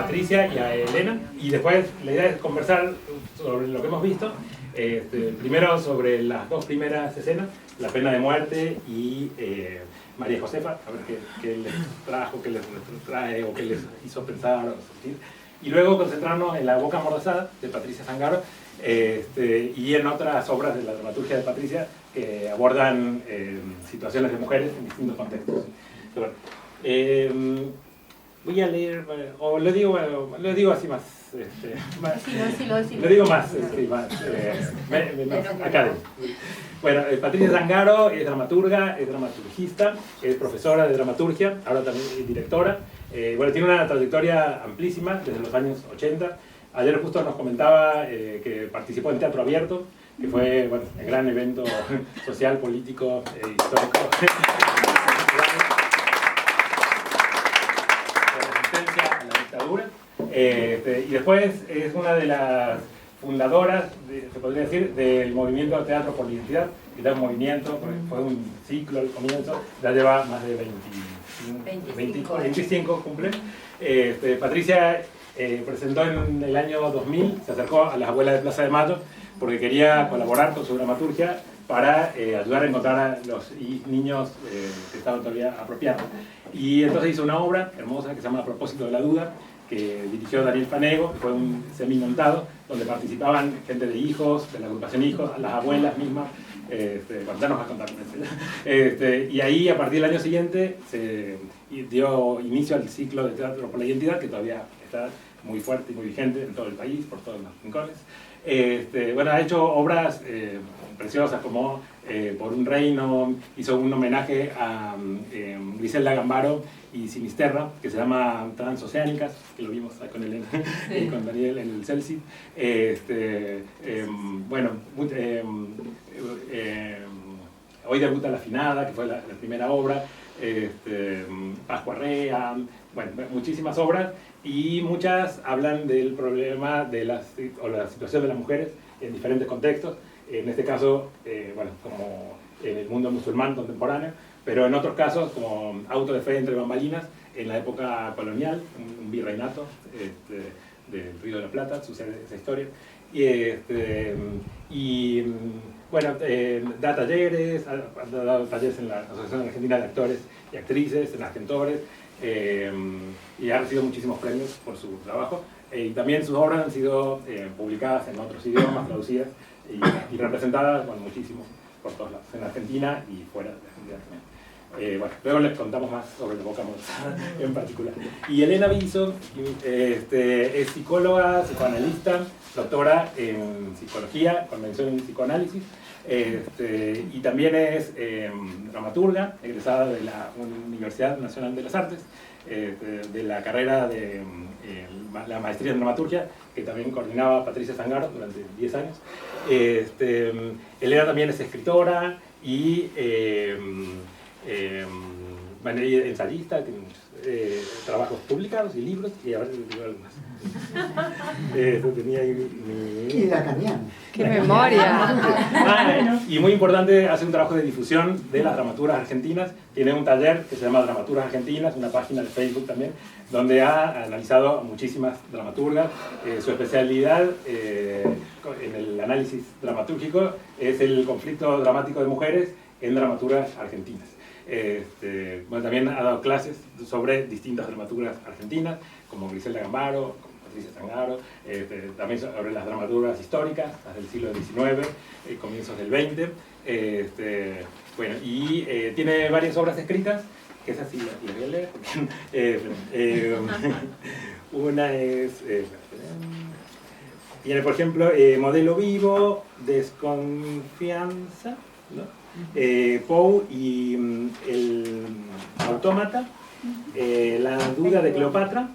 Patricia y a Elena, y después la idea es conversar sobre lo que hemos visto. Primero sobre las dos primeras escenas, la pena de muerte y María Josefa, a ver qué les trajo, qué les trae o qué les hizo pensar o sentir. Y luego concentrarnos en La boca amordazada de Patricia Zangaro y en otras obras de la dramaturgia de Patricia que abordan situaciones de mujeres en distintos contextos. Bueno, voy a leer, o lo digo así más. Lo digo más, menos académico. Bueno, Patricia Zangaro es dramaturga, es dramaturgista, es profesora de dramaturgia, ahora también es directora. Bueno, tiene una trayectoria amplísima desde los años 80. Ayer justo nos comentaba que participó en Teatro Abierto, que fue bueno, el gran evento social, político e histórico de resistencia a la dictadura. Y después es una de las fundadoras, se podría decir, del movimiento Teatro por la Identidad, que era un movimiento, fue un ciclo al comienzo, ya lleva más de 25 cumple. Patricia presentó en el año 2000, se acercó a las abuelas de Plaza de Mayo porque quería colaborar con su dramaturgia para ayudar a encontrar a los niños que estaban todavía apropiados. Y entonces hizo una obra hermosa que se llama A propósito de la duda, que dirigió Daniel Fanego, que fue un semimontado, donde participaban gente de hijos, de la agrupación Hijos, las abuelas mismas. Bueno, ya nos va a contar. Y ahí, a partir del año siguiente, se dio inicio al ciclo de Teatro por la Identidad, que todavía está muy fuerte y muy vigente en todo el país, por todos los rincones. Bueno, ha hecho obras preciosas como Por un reino, hizo un homenaje a Griselda Gambaro y Sinisterra, que se llama Transoceánicas, que lo vimos con Elena y con Daniel en el Celsi. Bueno, hoy debuta La Afinada, que fue la primera obra, Pascua Rea, bueno, muchísimas obras, y muchas hablan del problema de la situación de las mujeres en diferentes contextos, en este caso, bueno, como en el mundo musulmán contemporáneo, pero en otros casos, como Auto de Fe entre bambalinas, en la época colonial, un virreinato del Río de la Plata, sucede esa historia. Y bueno, da talleres, ha dado talleres en la Asociación Argentina de Actores y Actrices, en Argentores, y ha recibido muchísimos premios por su trabajo. Y también sus obras han sido publicadas en otros idiomas, traducidas y representadas, bueno, muchísimo por todos lados, en Argentina y fuera de Argentina también. Bueno, luego les contamos más sobre La boca amordazada en particular. Y Elena Biso es psicóloga, psicoanalista, doctora en psicología, con mención en psicoanálisis, y también es dramaturga, egresada de la Universidad Nacional de las Artes, de la carrera de la maestría en dramaturgia, que también coordinaba Patricia Zangaro durante 10 años. Elena también es escritora y ensayista, tiene muchos trabajos publicados y libros, y ahora digo algo más. Tenía ahí Y lacaniano. ¡Qué memoria! Y muy importante, hace un trabajo de difusión de las dramaturas argentinas. Tiene un taller que se llama Dramaturas Argentinas, una página de Facebook también, donde ha analizado a muchísimas dramaturgas. Su especialidad en el análisis dramatúrgico es el conflicto dramático de mujeres en dramaturas argentinas. Bueno, también ha dado clases sobre distintas dramaturgas argentinas, como Griselda Gambaro, como Patricia Zangaro, también sobre las dramaturgas históricas, las del siglo XIX, comienzos del XX. Bueno, y tiene varias obras escritas, que esas sí las voy a leer. Una es, tiene por ejemplo Modelo Vivo, Desconfianza, ¿no? Poe y el Autómata, La duda de Cleopatra,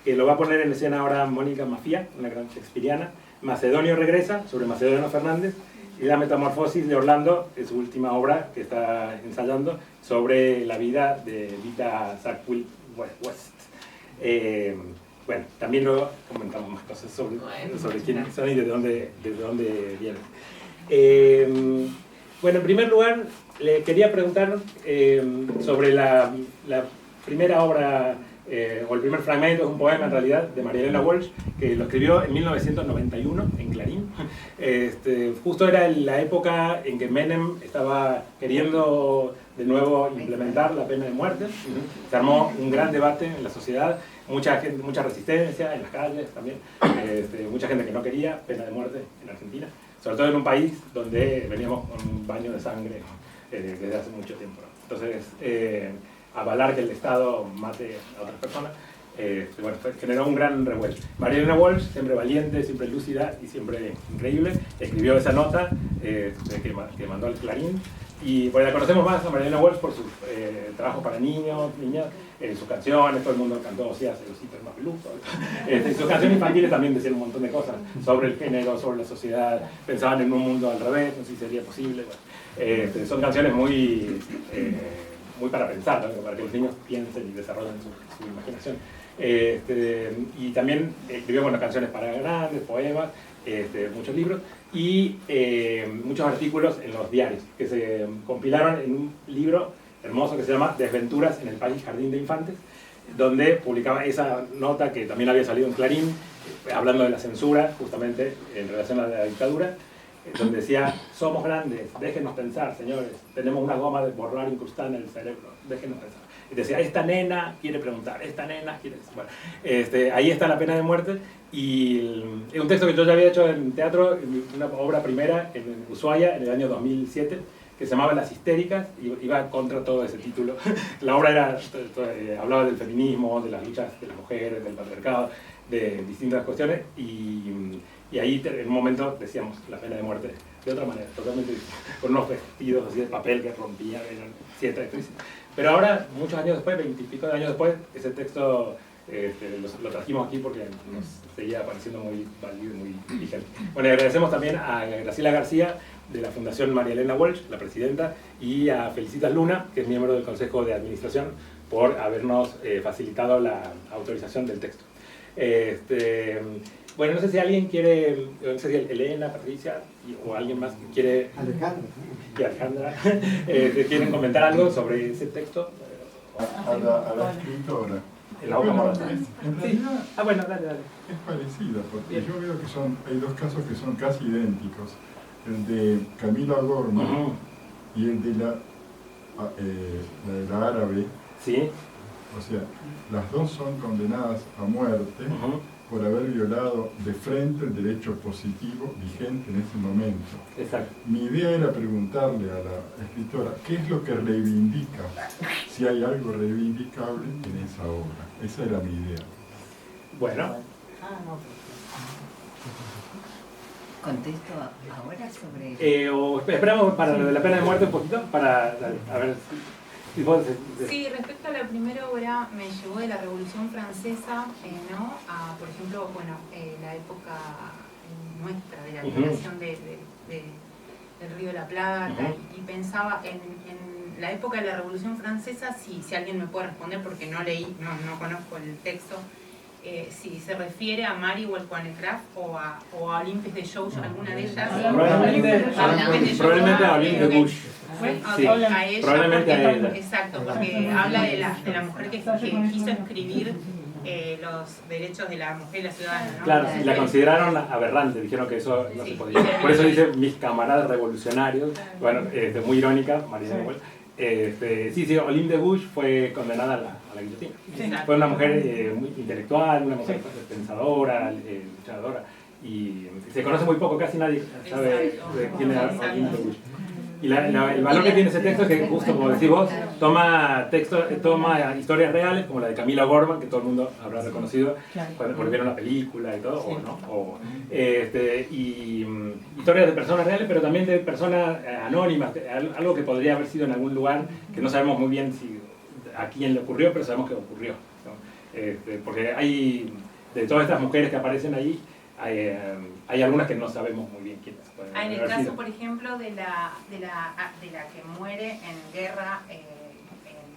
que lo va a poner en escena ahora Mónica Mafía, una gran shakespeariana. Macedonio regresa, sobre Macedonio Fernández, y La metamorfosis de Orlando, es su última obra que está ensayando sobre la vida de Lita Sackville West. Bueno, también luego comentamos más cosas sobre quiénes son y de dónde vienen. Bueno, en primer lugar, le quería preguntar sobre la primera obra o el primer fragmento, es un poema en realidad de María Elena Walsh, que lo escribió en 1991 en Clarín. Justo era la época en que Menem estaba queriendo de nuevo implementar la pena de muerte. Se armó un gran debate en la sociedad, mucha resistencia en las calles también, mucha gente que no quería pena de muerte en Argentina, sobre todo en un país donde veníamos con un baño de sangre desde hace mucho tiempo, ¿no? Entonces, avalar que el Estado mate a otras personas, bueno, generó un gran revuelo. María Elena Walsh, siempre valiente, siempre lúcida y siempre increíble, escribió esa nota que mandó al Clarín. Y pues la conocemos más a María Elena Walsh por sus trabajos para niños, niñas, sus canciones, todo el mundo cantó, hacía celositos más peludos. Sus canciones infantiles también decían un montón de cosas sobre el género, sobre la sociedad, pensaban en un mundo al revés, no sé si sería posible. Bueno, son canciones muy para pensar, ¿no? Para que los niños piensen y desarrollen su imaginación. Y también escribió, bueno, canciones para grandes, poemas, muchos libros y muchos artículos en los diarios que se compilaron en un libro hermoso que se llama Desventuras en el País Jardín de Infantes, donde publicaba esa nota que también había salido en Clarín, hablando de la censura, justamente en relación a la dictadura, donde decía: somos grandes, déjenos pensar, señores, tenemos una goma de borrar incrustada en el cerebro, déjenos pensar. Y decía: esta nena quiere preguntar, esta nena quiere decir. Bueno, ahí está la pena de muerte, y es un texto que yo ya había hecho en teatro, una obra primera en Ushuaia en el año 2007, que se llamaba Las Histéricas, y iba contra todo ese título. La obra era, hablaba del feminismo, de las luchas de las mujeres, del patriarcado, de distintas cuestiones, y ahí en un momento decíamos la pena de muerte de otra manera, totalmente con unos vestidos así de papel que rompían, eran 7 actrices. Pero ahora, muchos años después, 20 y pico de años después, ese texto lo trajimos aquí porque nos seguía pareciendo muy válido y muy vigente. Bueno, y agradecemos también a Graciela García de la Fundación María Elena Walsh, la presidenta, y a Felicitas Luna, que es miembro del Consejo de Administración, por habernos facilitado la autorización del texto. Bueno, no sé si alguien quiere, no sé si Elena, Patricia o alguien más quiere... Alejandra, ¿quieren comentar algo sobre ese texto? A la escritora. Bueno, sí. Bueno, dale. Es parecida, porque yo veo que hay dos casos que son casi idénticos. El de Camila Gorman y el de la árabe. Sí. O sea, las dos son condenadas a muerte por haber violado de frente el derecho positivo vigente en ese momento. Exacto. Mi idea era preguntarle a la escritora qué es lo que reivindica, si hay algo reivindicable en esa obra. Esa era mi idea. Bueno. ¿Contesto ahora sobre...? O esperamos para lo de la pena de muerte un poquito, para a ver si vos... Sí, respecto a la primera obra, me llevó de la Revolución Francesa, ¿no? A, por ejemplo, bueno, la época nuestra de la liberación del Río de la Plata, y pensaba en la época de la Revolución Francesa, si alguien me puede responder, porque no leí, no conozco el texto, si se refiere a Mary Wollstonecraft o a Olympe de Gouges, alguna de ellas. Probablemente a Olympe de Gouges. Sí, a ella, probablemente a ella. Exacto, porque habla de la mujer que quiso escribir los derechos de la mujer y la ciudadana, ¿no? Claro, y la consideraron aberrante, dijeron que eso no se podía. Por eso dice mis camaradas revolucionarios, bueno, muy irónica, María de Walsh. Sí, Olympe de Gouges fue condenada a la guillotina. Sí. Fue una mujer muy intelectual, una mujer pensadora, luchadora, y se conoce muy poco, casi nadie sabe de quién era Olympe de Gouges. Y el valor que tiene ese texto es que, justo como decís vos, toma historias reales, como la de Camila Gorman, que todo el mundo habrá reconocido cuando vieron la película y todo, o no. Y historias de personas reales, pero también de personas anónimas, algo que podría haber sido en algún lugar, que no sabemos muy bien a quién le ocurrió, pero sabemos que ocurrió, ¿no? Porque hay, de todas estas mujeres que aparecen ahí, hay algunas que no sabemos muy bien quiénes pueden en el haber caso, sido. por ejemplo, de la que muere en guerra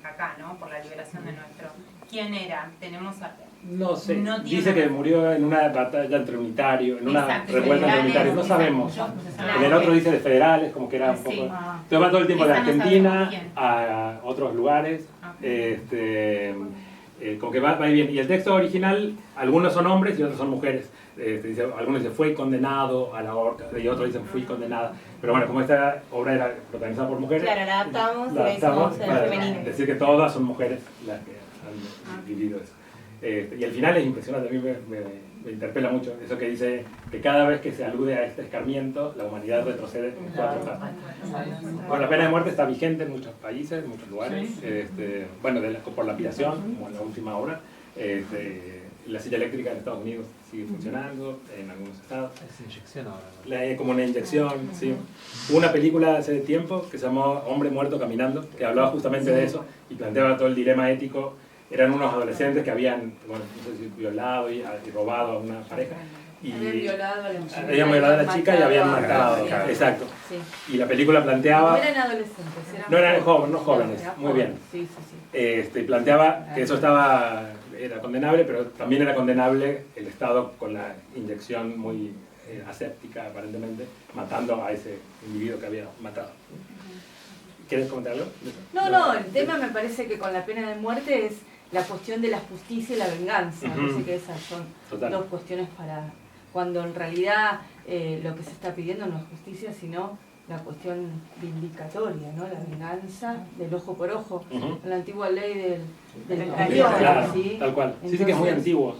acá, ¿no? Por la liberación de nuestro... ¿Quién era? Tenemos... No sé, no dice que murió en una batalla entre unitarios, en una revuelta entre unitarios, no sabemos. En el otro dice de federales, como que era un poco... Toma todo el tiempo de Argentina a otros lugares. como que va bien. Y el texto original, algunos son hombres y otros son mujeres. Algunos dicen fue condenado a la horca, y otros dicen fui condenada. Pero bueno, como esta obra era protagonizada por mujeres, claro, la adaptamos y la la hicimos en para femenino. decir que todas son mujeres las que han vivido eso. Y el final es impresionante, a mí me interpela mucho eso que dice que cada vez que se alude a este escarmiento, la humanidad retrocede en 4 pasos. Bueno, la pena de muerte está vigente en muchos países, en muchos lugares, bueno, por lapidación, como en la última obra. La silla eléctrica en Estados Unidos sigue funcionando, en algunos estados. Es inyección ahora. Como una inyección, sí. Hubo una película hace tiempo que se llamó Hombre muerto caminando, que hablaba justamente de eso y planteaba todo el dilema ético. Eran unos adolescentes que habían, bueno, no sé si violado y robado a una pareja. Y habían violado a la chica y habían matado. Exacto. Sí. Y la película planteaba... No eran adolescentes, no eran jóvenes, muy bien. Sí, sí, sí. Planteaba que eso era condenable, pero también era condenable el Estado con la inyección muy aséptica, aparentemente, matando a ese individuo que había matado. ¿Quieres comentarlo? No, el tema me parece que con la pena de muerte es la cuestión de la justicia y la venganza. Me parece que esas son dos cuestiones para... Cuando en realidad lo que se está pidiendo no es justicia, sino la cuestión vindicatoria, ¿no? La venganza del ojo por ojo. La antigua ley del talión, claro, ¿sí? Tal cual. Entonces, sí, que es muy antiguo.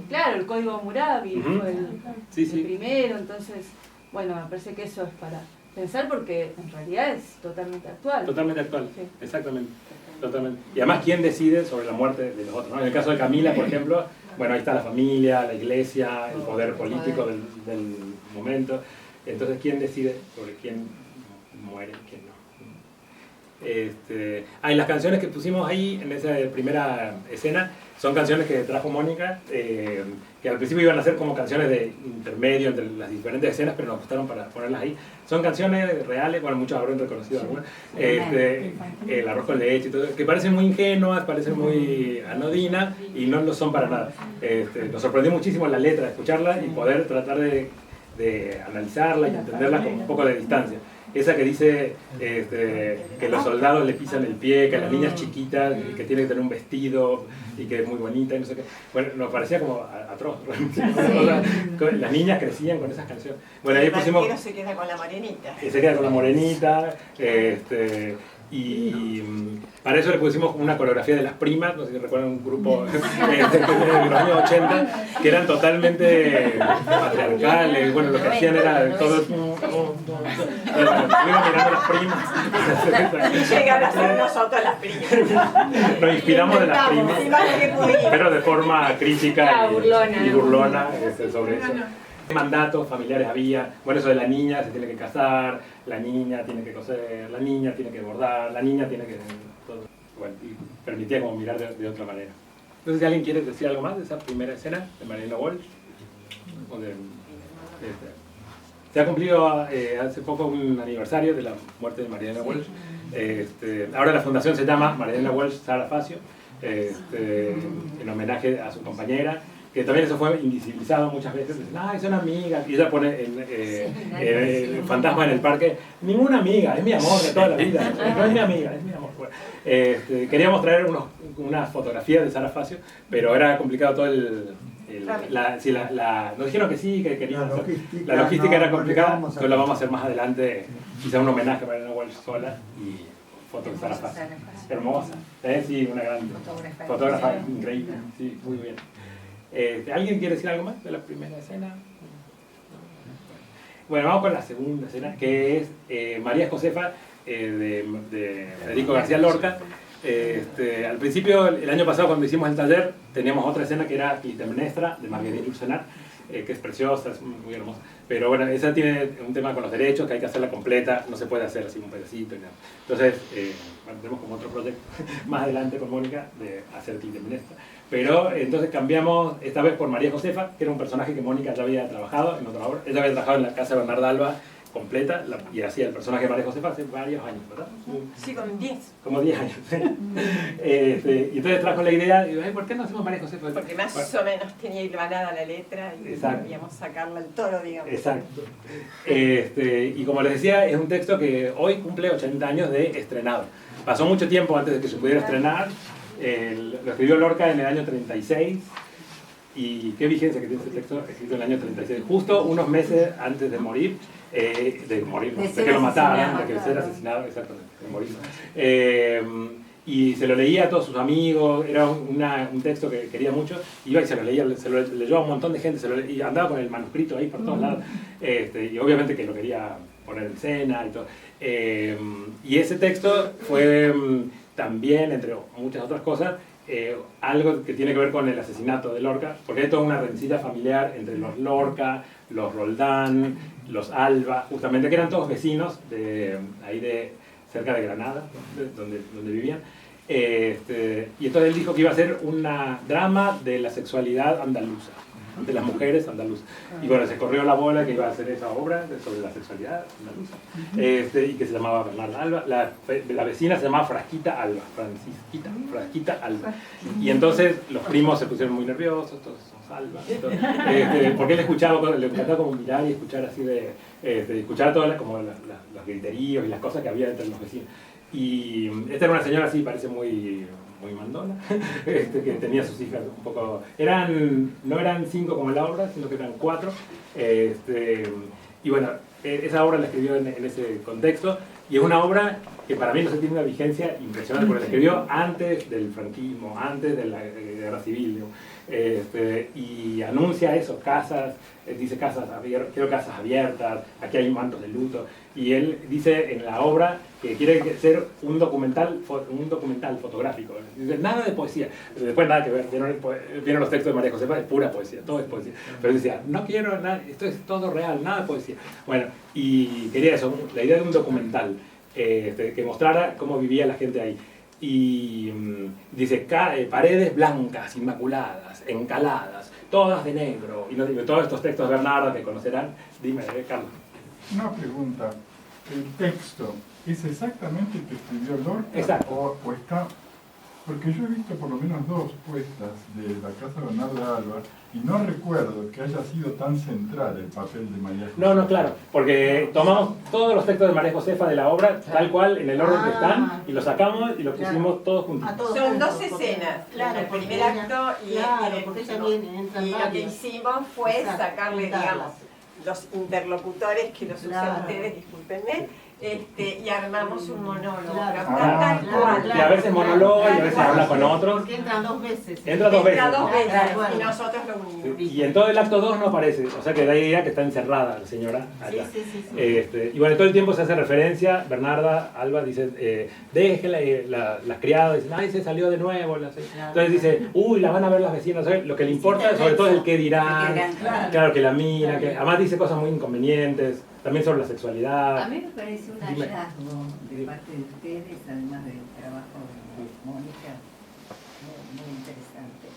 Claro, el Código Hammurabi fue el primero, entonces, bueno, me parece que eso es para pensar porque en realidad es totalmente actual. Totalmente actual, sí. Exactamente. Totalmente. Y además, ¿quién decide sobre la muerte de los otros? ¿No? En el caso de Camila, por ejemplo, bueno, ahí está la familia, la iglesia, el poder político del momento. Entonces, ¿quién decide sobre quién muere y quién no? Y las canciones que pusimos ahí en esa primera escena son canciones que trajo Mónica, que al principio iban a ser como canciones de intermedio entre las diferentes escenas, pero nos gustaron para ponerlas ahí. Son canciones reales, bueno, muchos habrán reconocido algunas, el arroz con leche y todo, que parecen muy ingenuas, parecen muy anodinas y no lo son para nada. Nos sorprendió muchísimo la letra, escucharla y poder tratar de analizarla y entenderla con un poco de distancia. Esa que dice que los soldados le pisan el pie, que las niñas chiquitas, que tienen que tener un vestido y que es muy bonita y no sé qué. Bueno, nos parecía como atroz. Las niñas crecían con esas canciones. Bueno, ahí pusimos... El se queda con la morenita. Se queda con la morenita. Y para eso le pusimos una coreografía de Las Primas, no sé si recuerdan un grupo de los años 80, que eran totalmente patriarcales. Bueno, lo que hacían era todo... Estuvimos mirando Las Primas. Y llegan a ser nosotros las primas. Nos inspiramos de Las Primas, pero de forma crítica y burlona sobre eso. Mandatos familiares había, bueno, eso de la niña se tiene que casar, la niña tiene que coser, la niña tiene que bordar, la niña tiene que... todo. Bueno, y permitía como mirar de otra manera. Entonces, si alguien quiere decir algo más de esa primera escena de Marianela Walsh, o se ha cumplido hace poco un aniversario de la muerte de Marianela Walsh. Ahora la fundación se llama Marianela Walsh Sara Facio, en homenaje a su compañera, que también eso fue invisibilizado muchas veces. Dicen, es una amiga, y ella pone el fantasma en el parque, ninguna amiga, es mi amor de toda la vida, no es mi amiga, es mi amor. Bueno, queríamos traer unas fotografías de Sara Facio, pero era complicado todo nos dijeron que sí, que queríamos. La logística era complicada, entonces la vamos a hacer más adelante, quizá un homenaje para Marianela Walsh sola y fotos de Sara Facio. Hermosa, sí, una gran fotógrafa increíble, sí, muy bien. ¿Alguien quiere decir algo más de la primera escena? Bueno, vamos con la segunda escena, que es María Josefa de Federico García Lorca. Al principio, el año pasado, cuando hicimos el taller, teníamos otra escena que era Clitemnestra, de Marguerite Yourcenar, que es preciosa, es muy hermosa. Pero bueno, esa tiene un tema con los derechos, que hay que hacerla completa, no se puede hacer así un pedacito y nada. Entonces, tenemos como otro proyecto más adelante con Mónica de hacer Clitemnestra. Pero entonces cambiamos esta vez por María Josefa, que era un personaje que Mónica ya había trabajado en otra obra. Ella había trabajado en la casa de Bernarda Alba completa y hacía el personaje de María Josefa hace varios años, ¿verdad? Sí, como 10. Como 10 años, sí. Y entonces trajo la idea, y digo, ¿por qué no hacemos María Josefa? Porque más o menos tenía hilvanada la letra y queríamos sacarla al toro, digamos. Exacto. Y como les decía, es un texto que hoy cumple 80 años de estrenado. Pasó mucho tiempo antes de que se pudiera estrenar. Lo escribió Lorca en el año 36. ¿Y qué vigencia que tiene este texto? Escrito en el año 36, justo unos meses antes de morir, de que lo mataran, de que ser asesinado, exactamente, de morir. Y se lo leía a todos sus amigos, era un texto que quería mucho, iba y se lo leía, se lo leyó a un montón de gente, y andaba con el manuscrito ahí por todos lados, y obviamente que lo quería poner en escena y todo. Y ese texto fue también, entre muchas otras cosas, algo que tiene que ver con el asesinato de Lorca, porque hay toda una rencilla familiar entre los Lorca, los Roldán, los Alba, justamente, que eran todos vecinos ahí cerca de Granada, donde vivían. Y entonces él dijo que iba a ser un drama de la sexualidad andaluza, de las mujeres andaluzas. Y bueno, se corrió la bola que iba a hacer esa obra sobre la sexualidad andaluza, y que se llamaba Bernarda Alba. La vecina se llamaba Frasquita Alba, Frasquita Alba. Y entonces los primos se pusieron muy nerviosos, todos somos Alba. Porque él escuchaba, le encantaba como mirar y escuchar así escuchar todas como los griteríos y las cosas que había entre los vecinos. Y esta era una señora así, parece muy mandona, que tenía sus hijas un poco... no eran 5 como en la obra, sino que eran 4. Y bueno, esa obra la escribió en ese contexto, y es una obra que para mí no se tiene una vigencia impresionante, porque la escribió antes del franquismo, antes de la guerra civil, y anuncia eso, casas, dice quiero casas abiertas, aquí hay mantos de luto, y él dice en la obra que quiere ser un documental fotográfico, dice nada de poesía, después nada que ver, vieron los textos de María Josefa, es pura poesía, todo es poesía, pero decía, no quiero nada, esto es todo real, nada de poesía. Bueno, y quería eso, la idea de un documental, que mostrara cómo vivía la gente ahí. Y dice, paredes blancas, inmaculadas, encaladas, todas de negro, y todos estos textos de Bernarda que conocerán. Dime, Carlos. Una pregunta, ¿el texto es exactamente el que escribió Lorca? Exacto. ¿O está...? Porque yo he visto por lo menos 2 puestas de la casa de Bernarda Alba y no recuerdo que haya sido tan central el papel de María Josefa. No, claro, porque tomamos todos los textos de María Josefa de la obra, tal cual, en el orden que están, y los sacamos y los pusimos todos juntos. Son 2 escenas, el primer acto y el último. Y lo que hicimos fue sacarle, digamos, los interlocutores que los usan ustedes, discúlpenme, y armamos un monólogo, tal cual. Y a veces monólogo y a veces habla con otros. Porque entran 2 veces. Entra 2 veces. Y nosotros lo unimos. Y en todo el acto 2 no aparece, o sea que da idea que está encerrada la señora allá. Sí. Y bueno, todo el tiempo se hace referencia, Bernarda Alba dice, déjenla, las criadas dicen, ay, se salió de nuevo. Entonces dice, uy, la van a ver las vecinas. Lo que le importa sobre todo es el qué dirán, claro, que la mina, que además dice cosas muy inconvenientes. También sobre la sexualidad. A mí me parece un hallazgo de parte de ustedes, además del trabajo de Mónica, muy interesante.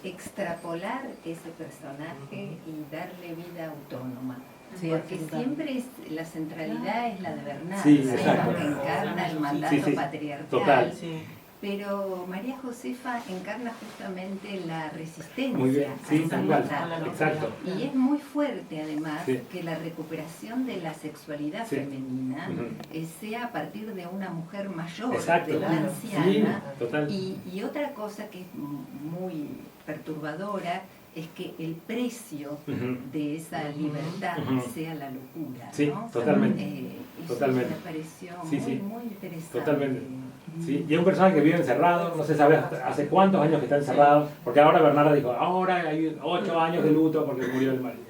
Extrapolar ese personaje y darle vida autónoma. Sí, porque siempre la centralidad es la de Bernarda, sí, exacto, que encarna el mandato patriarcal. Total. Pero María Josefa encarna justamente la resistencia. Muy bien, sí, a esa exacto. Y es muy fuerte además que la recuperación de la sexualidad femenina sea a partir de una mujer mayor, de una anciana. Y otra cosa que es muy perturbadora es que el precio de esa libertad sea la locura. Sí, ¿no? Totalmente. Totalmente. Me pareció muy interesante. Totalmente. Sí, y es un personaje que vive encerrado, no se sabe hace cuántos años que está encerrado, porque ahora Bernarda dijo, ahora hay 8 años de luto porque murió el marido.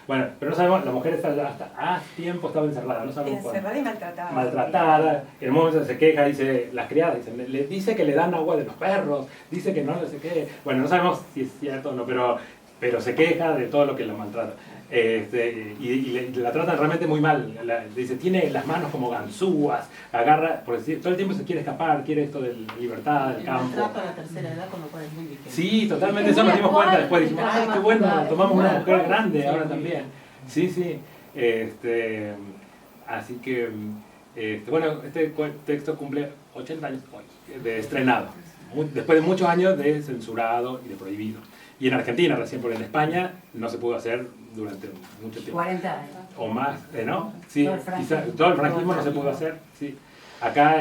Bueno, pero no sabemos, la mujer está hasta tiempo estaba encerrada, no sabemos cuándo. Encerrada y maltratada. Maltratada, en un momento se queja, dice, las criadas dicen, le dice que le dan agua de los perros, dice que no sé qué. Bueno, no sabemos si es cierto o no, pero se queja de todo lo que la maltrata. Y la tratan realmente muy mal. Dice, tiene las manos como ganzúas, agarra, por decir, todo el tiempo se quiere escapar, quiere esto de libertad, del campo. El maltrato a la tercera edad, con lo cual es muy difícil. Sí, totalmente, eso nos dimos cuenta después. Dijimos, ay, qué bueno, tomamos una mujer grande ahora también. Sí. Así que, bueno, este texto cumple 80 años hoy, de estrenado. Después de muchos años de censurado y de prohibido. Y en Argentina recién, porque en España no se pudo hacer durante mucho tiempo. 40 años. O más, ¿no? Sí, todo el franquismo no se pudo hacer, sí. acá,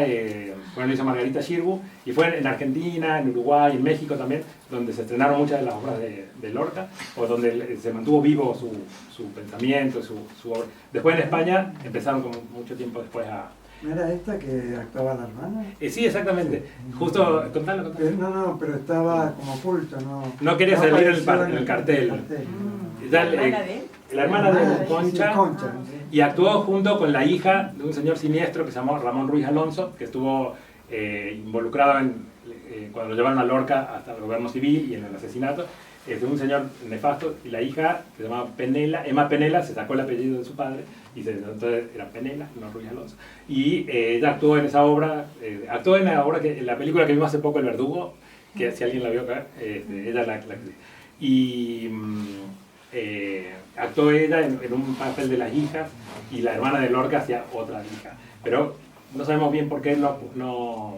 bueno, lo hizo Margarita Xirgu, y fue en Argentina, en Uruguay, en México también, donde se estrenaron muchas de las obras de Lorca, o donde se mantuvo vivo su pensamiento, su obra. Después en España empezaron como mucho tiempo después a... ¿No era esta que actuaba la hermana? Sí, exactamente. Justo, contalo. No, pero estaba como oculto, ¿no? No quería salir en el cartel. La hermana de Concha, y actuó junto con la hija de un señor siniestro que se llamó Ramón Ruiz Alonso, que estuvo involucrado cuando lo llevaron a Lorca hasta el gobierno civil y en el asesinato. Un señor nefasto, y la hija, que se llamaba Penela, Emma Penela, se sacó el apellido de su padre, y entonces era Penela, no Ruiz Alonso. Y ella actuó en esa obra, actuó en la película que vimos hace poco, El Verdugo, que si alguien la vio acá, ella la actriz. Y actuó ella en un papel de las hijas, y la hermana de Lorca hacía otra hija. Pero no sabemos bien por qué no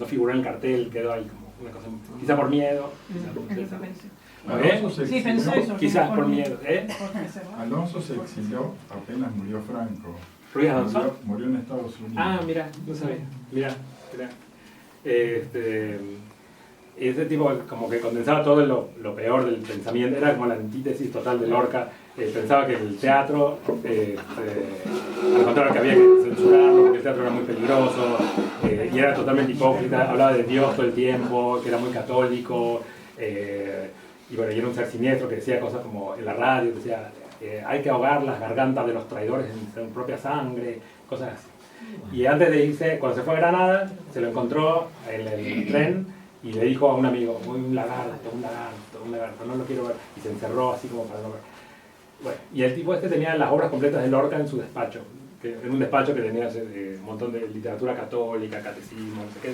figuró en el cartel, quedó ahí como una cosa, quizá por miedo, Alonso se exilió, quizás por miedo. Alonso se exilió apenas murió Franco. ¿Ruiz Alonso? Murió en Estados Unidos. Ah, mira, no sabía. Mira. Ese tipo como que condensaba todo lo peor del pensamiento, era como la antítesis total de Lorca. Pensaba que el teatro, al contrario, que había que censurarlo, porque el teatro era muy peligroso, y era totalmente hipócrita, hablaba de Dios todo el tiempo, que era muy católico, y bueno, y era un ser siniestro que decía cosas como en la radio, decía, hay que ahogar las gargantas de los traidores en su propia sangre, cosas así. Y antes de irse, cuando se fue a Granada, se lo encontró en el tren y le dijo a un amigo, un lagarto, no lo quiero ver, y se encerró así como para no ver. Bueno, y el tipo tenía las obras completas de Lorca en su despacho, en un despacho que tenía un montón de literatura católica, catecismo, no sé qué,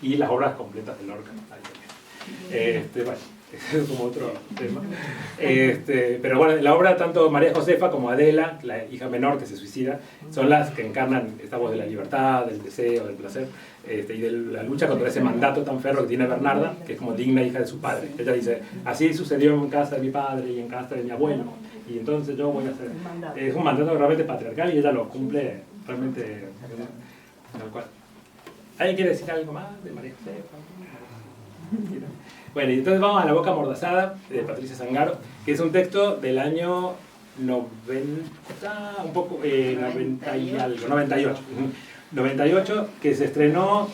y las obras completas de Lorca. Bueno, ese es como otro tema. Pero bueno, la obra, tanto María Josefa como Adela, la hija menor que se suicida, son las que encarnan esta voz de la libertad, del deseo, del placer, y de la lucha contra ese mandato tan férreo que tiene Bernarda, que es como digna hija de su padre. Ella dice, así sucedió en casa de mi padre y en casa de mi abuelo, y entonces yo voy a hacer... Es un mandato realmente patriarcal y ella lo cumple realmente tal cual. ¿Alguien quiere decir algo más de María Josefa? Bueno, y entonces vamos a La boca amordazada, de Patricia Zangaro, que es un texto del año 90, un poco, 90 y algo, 98. 98, que se estrenó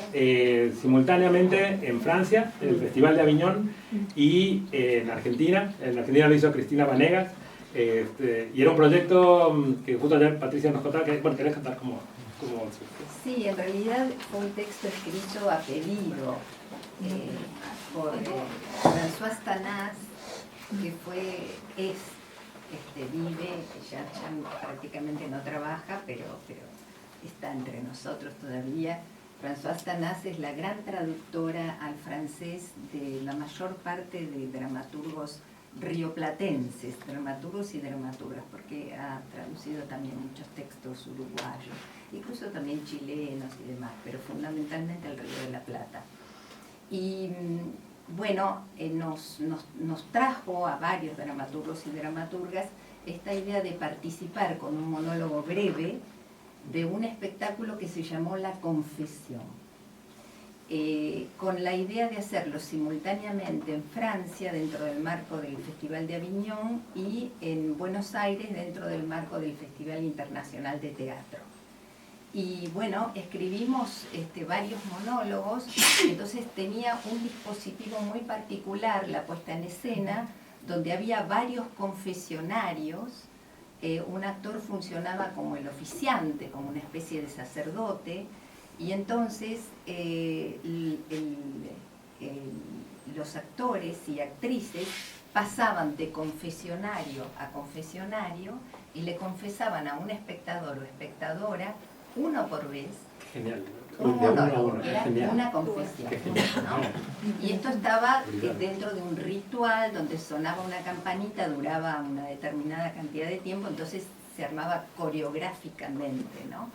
simultáneamente en Francia, en el Festival de Aviñón, y en Argentina. En Argentina lo hizo Cristina Vanegas, y era un proyecto que justo ayer Patricia nos contaba, que, bueno, ¿querés contar cómo Sí, en realidad fue un texto escrito a pedido por Françoise Tanás, que vive, ya prácticamente no trabaja, pero está entre nosotros todavía. Françoise Tanás es la gran traductora al francés de la mayor parte de dramaturgos rioplatenses, dramaturgos y dramaturgas, porque ha traducido también muchos textos uruguayos, incluso también chilenos y demás, pero fundamentalmente el Río de la Plata. Y bueno, nos trajo a varios dramaturgos y dramaturgas esta idea de participar con un monólogo breve de un espectáculo que se llamó La Confesión, con la idea de hacerlo simultáneamente en Francia dentro del marco del Festival de Aviñón y en Buenos Aires dentro del marco del Festival Internacional de Teatro. Y bueno, escribimos varios monólogos, entonces tenía un dispositivo muy particular, la puesta en escena, donde había varios confesionarios. Un actor funcionaba como el oficiante, como una especie de sacerdote, y entonces los actores y actrices pasaban de confesionario a confesionario y le confesaban a un espectador o espectadora, uno por vez, Genial. un monólogo, era una confesión, ¿no? Y esto estaba dentro de un ritual donde sonaba una campanita, duraba una determinada cantidad de tiempo, entonces se armaba coreográficamente, ¿no?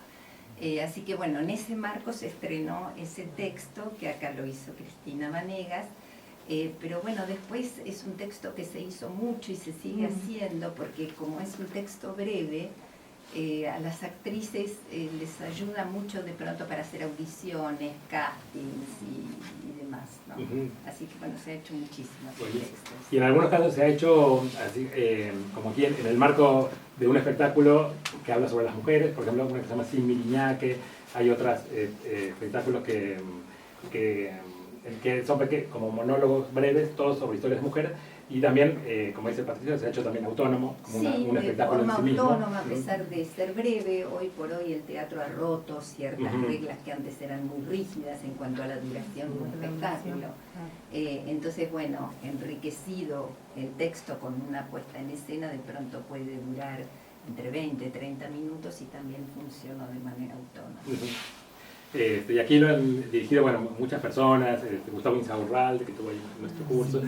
Así que bueno, en ese marco se estrenó ese texto, que acá lo hizo Cristina Vanegas, pero bueno, después es un texto que se hizo mucho y se sigue haciendo, porque como es un texto breve, a las actrices les ayuda mucho de pronto para hacer audiciones, castings y demás, ¿no? Así que bueno, se ha hecho muchísimo. Y en algunos casos se ha hecho, así, como aquí en el marco de un espectáculo que habla sobre las mujeres, por ejemplo, una que se llama Sin Miriñaque, hay otros espectáculos que son como monólogos breves, todos sobre historias de mujeres. Y también, como dice Patricia, se ha hecho también autónomo, como un espectáculo en sí mismo. Autónoma, a pesar de ser breve, hoy por hoy el teatro ha roto ciertas reglas que antes eran muy rígidas en cuanto a la duración de un espectáculo. Entonces, bueno, enriquecido el texto con una puesta en escena, de pronto puede durar entre 20 y 30 minutos y también funcionó de manera autónoma. Y aquí lo han dirigido muchas personas, Gustavo Insaurralde, que estuvo ahí en nuestro curso,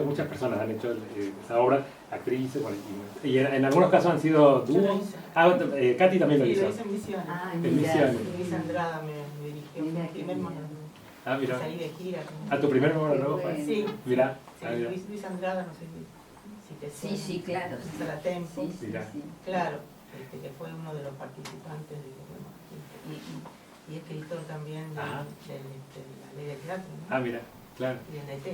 muchas personas han hecho esa obra, actrices, y en algunos casos han sido dúos. Katy también lo hizo. Lo hice en Misiones. En Misiones. Luis Andrada me dirigió mi primer monólogo. Mira. Salí de gira. ¿A tu primer monólogo fue? Sí. Mira. Luis Andrada, no sé si te suena. Sí, claro. Sala Tempo. Sí. Claro, que fue uno de los participantes y escritor también de la ley del teatro, ¿no? Mira, claro. Y del ET.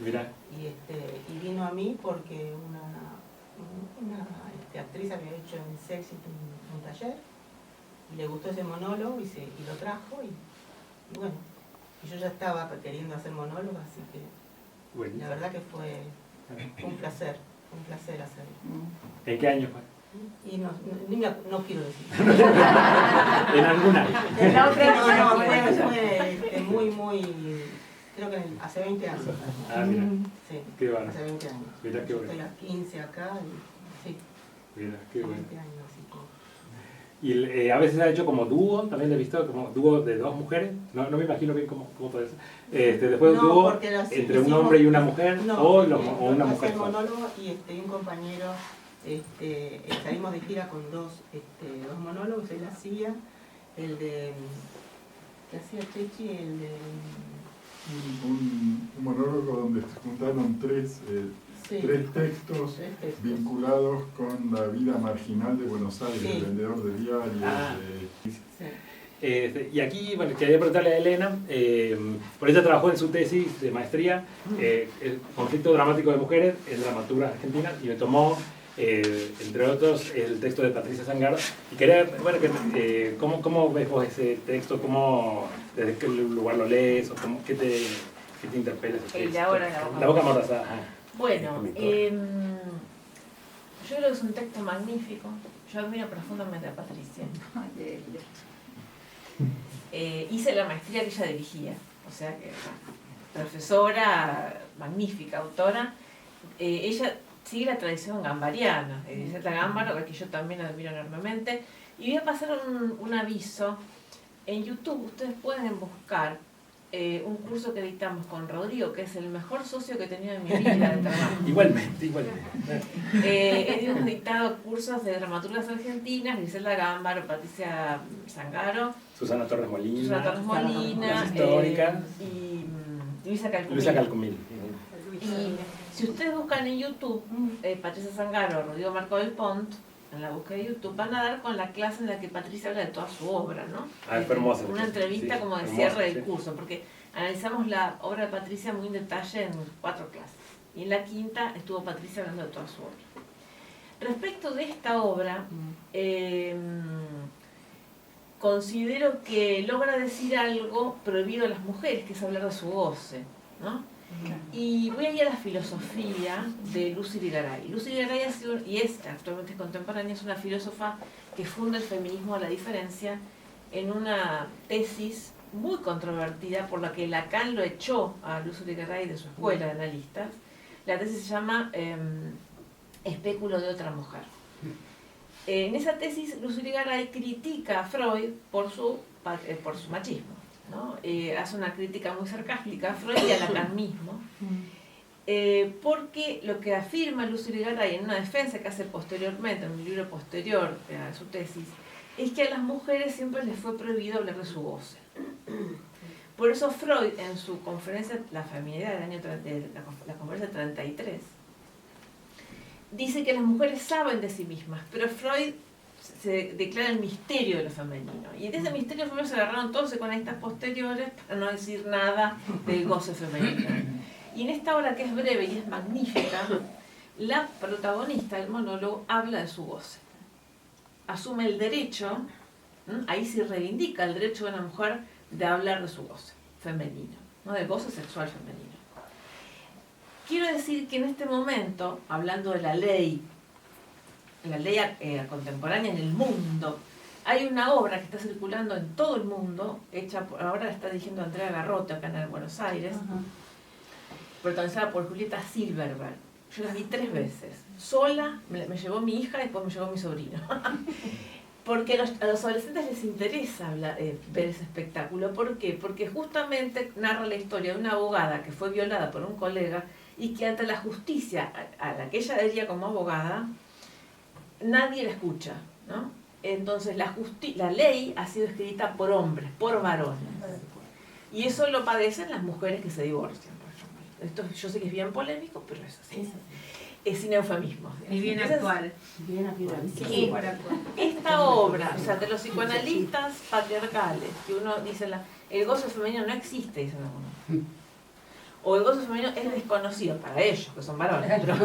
Mira. Y vino a mí porque una actriz había hecho en Sexy un taller y le gustó ese monólogo y lo trajo y bueno, y yo ya estaba queriendo hacer monólogo, así que la verdad que fue un placer hacerlo. ¿En qué año fue? Y no quiero decir. ¿En alguna? Fue muy, creo que hace 20 años. Mira. Sí, qué bueno. Hace 20 años. Mira qué bueno. Estoy a 15 acá y sí. Mira, qué bueno. 20 años, así que... Y a veces se ha hecho como dúo, también lo he visto, como dúo de dos mujeres. No me imagino bien cómo puede ser. Después un dúo entre un hombre y una mujer, o una mujer. El monólogo y un compañero, salimos de gira con dos monólogos. Él hacía el de... ¿Qué hacía Chechi? El de... Un monólogo donde se juntaron tres textos vinculados con la vida marginal de Buenos Aires, el vendedor de diarios. Y aquí, quería preguntarle a Elena, por ella trabajó en su tesis de maestría, el conflicto dramático de mujeres en dramaturgia argentina, y me tomó, entre otros, el texto de Patricia Zangaro, y quería, ¿cómo ves vos ese texto? ¿Desde qué lugar lo lees? ¿O qué te interpela ese texto? La boca amordazada. Bueno, yo creo que es un texto magnífico. Yo admiro profundamente a Patricia. Hice la maestría que ella dirigía, o sea que profesora, magnífica, autora. Ella sigue la tradición gambariana, de Griselda Gámbaro, que yo también admiro enormemente. Y voy a pasar un aviso. En YouTube ustedes pueden buscar un curso que dictamos con Rodrigo, que es el mejor socio que he tenido en mi vida de trabajo. Igualmente. Hemos dictado cursos de dramaturgas argentinas, Griselda Gámbaro, Patricia Zangaro, Susana Torres Molina, histórica, y Luisa Calcumil. Y si ustedes buscan en YouTube Patricia Zangaro, Rodrigo Marco del Pont, en la búsqueda de YouTube, van a dar con la clase en la que Patricia habla de toda su obra, ¿no? Es hermosa. Una entrevista como de cierre del curso, porque analizamos la obra de Patricia muy en detalle en 4 clases. Y en la quinta estuvo Patricia hablando de toda su obra. Respecto de esta obra, considero que logra decir algo prohibido a las mujeres, que es hablar de su goce, ¿no? Y voy a ir a la filosofía de Lucy Irigaray. Lucy Irigaray ha sido, y es actualmente contemporánea, es una filósofa que funda el feminismo a la diferencia en una tesis muy controvertida por la que Lacan lo echó a Lucy Irigaray de su escuela de analistas. La tesis se llama Espéculo de otra mujer. En esa tesis Lucy Irigaray critica a Freud por su machismo, ¿no? Hace una crítica muy sarcástica a Freud y a Lacan mismo, porque lo que afirma Lucy Irigaray en una defensa que hace posteriormente, en un libro posterior a su tesis, es que a las mujeres siempre les fue prohibido hablar de su goce. Por eso Freud, en su conferencia La feminidad del año la conferencia 33, dice que las mujeres saben de sí mismas, pero Freud se declara el misterio de lo femenino. Y de ese misterio femenino se agarraron todos los psicoanalistas posteriores para no decir nada del goce femenino. Y en esta obra, que es breve y es magnífica, la protagonista del monólogo habla de su goce. Asume el derecho, ahí sí reivindica el derecho de una mujer de hablar de su goce femenino, ¿no? Del goce sexual femenino. Quiero decir que en este momento, hablando de la ley contemporánea en el mundo, hay una obra que está circulando en todo el mundo, ahora la está dirigiendo Andrea Garrote acá en Buenos Aires, protagonizada por Julieta Silverberg. Yo la vi 3 veces. Sola, me llevó mi hija y después me llevó mi sobrino. Porque a los adolescentes les interesa ver ese espectáculo. ¿Por qué? Porque justamente narra la historia de una abogada que fue violada por un colega y que ante la justicia a la que ella diría como abogada, nadie la escucha, ¿no? Entonces la ley ha sido escrita por hombres, por varones. Y eso lo padecen las mujeres que se divorcian, por ejemplo. Esto yo sé que es bien polémico, pero es así. Es sin eufemismos. Es bien actual. Bien actual. Sí, esta obra, o sea, de los psicoanalistas patriarcales, que uno dice, el gozo femenino no existe, dicen algunos. O el gozo femenino es desconocido para ellos, que son varones. Pero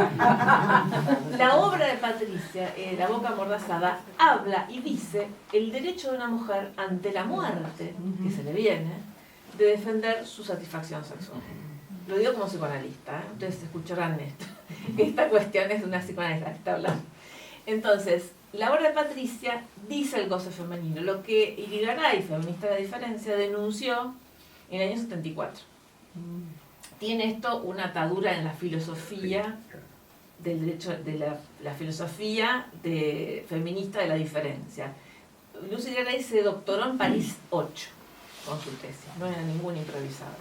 la obra de Patricia, La boca amordazada, habla y dice el derecho de una mujer ante la muerte que se le viene de defender su satisfacción sexual. Lo digo como psicoanalista, ¿eh? Ustedes escucharán esto. Esta cuestión es de una psicoanalista que está hablando. Entonces, la obra de Patricia dice el goce femenino, lo que Irigaray, feminista de la diferencia, denunció en el año 74. Tiene esto una atadura en la filosofía del derecho, de la filosofía feminista de la diferencia. Lucy Irigaray se doctoró en París 8 con su tesis, no era ninguna improvisada.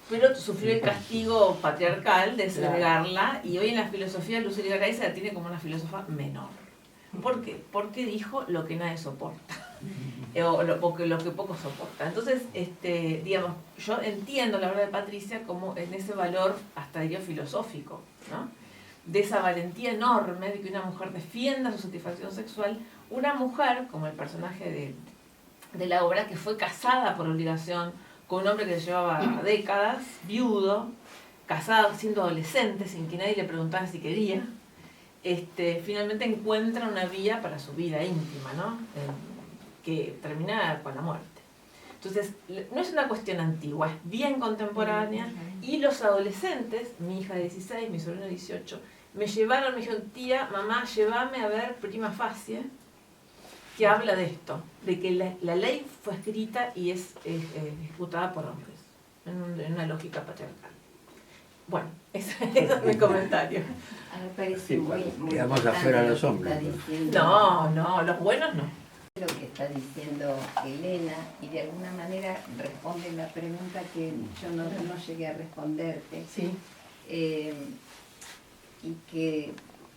Pero sufrió el castigo patriarcal de segregarla, y hoy en la filosofía Lucy Irigaray se la tiene como una filósofa menor. ¿Por qué? Porque dijo lo que nadie soporta, o lo que poco soporta. Entonces, digamos, yo entiendo la obra de Patricia como en ese valor hasta diría filosófico, ¿no? De esa valentía enorme de que una mujer defienda su satisfacción sexual, una mujer, como el personaje de la obra, que fue casada por obligación con un hombre que llevaba décadas, viudo, casada siendo adolescente, sin que nadie le preguntara si quería, finalmente encuentra una vía para su vida íntima, ¿no? Que termina con la muerte. Entonces, no es una cuestión antigua, es bien contemporánea, y los adolescentes, mi hija de 16, mi sobrino de 18, me dijeron, tía, mamá, llévame a ver Prima Facie, que habla de esto, de que la ley fue escrita y es ejecutada por hombres, en una lógica patriarcal. Bueno, ese es mi comentario. A mí me parece muy quedamos afuera los hombres. No, los buenos no. Lo que está diciendo Elena, y de alguna manera responde la pregunta que yo no llegué a responderte. Sí. Y que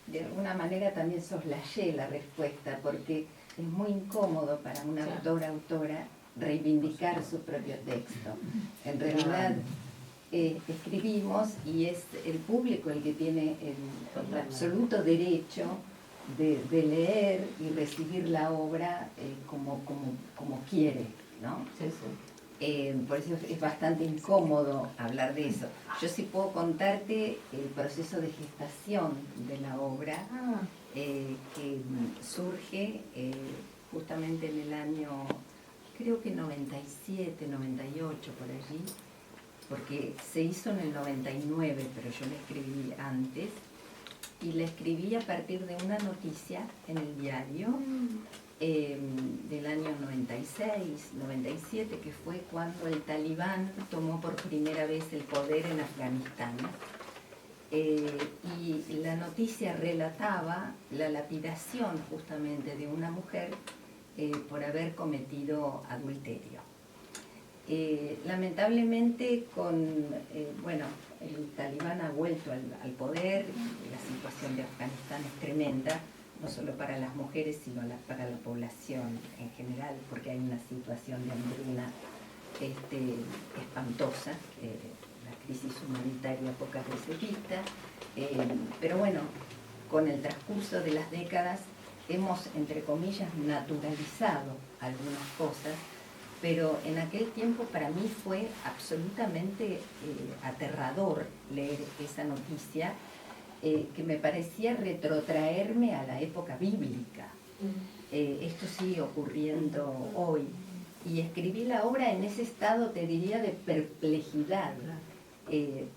de alguna manera también soslayé la respuesta, porque es muy incómodo para una autora reivindicar su propio texto. En realidad escribimos y es el público el que tiene el absoluto derecho de leer y recibir la obra como quiere, ¿no? Sí, sí. Por eso es bastante incómodo hablar de eso. Yo sí puedo contarte el proceso de gestación de la obra, que surge justamente en el año, creo que 97, 98, por allí, porque se hizo en el 99, pero yo la escribí antes, y la escribí a partir de una noticia en el diario del año 96, 97, que fue cuando el Talibán tomó por primera vez el poder en Afganistán. Y la noticia relataba la lapidación justamente de una mujer por haber cometido adulterio. Lamentablemente el Talibán ha vuelto al poder, la situación de Afganistán es tremenda, no solo para las mujeres, sino para la población en general, porque hay una situación de hambruna espantosa, la crisis humanitaria poca veces vista, pero bueno, con el transcurso de las décadas hemos, entre comillas, naturalizado algunas cosas, pero en aquel tiempo para mí fue absolutamente aterrador leer esa noticia, que me parecía retrotraerme a la época bíblica. Esto sigue ocurriendo hoy. Y escribí la obra en ese estado, te diría, de perplejidad.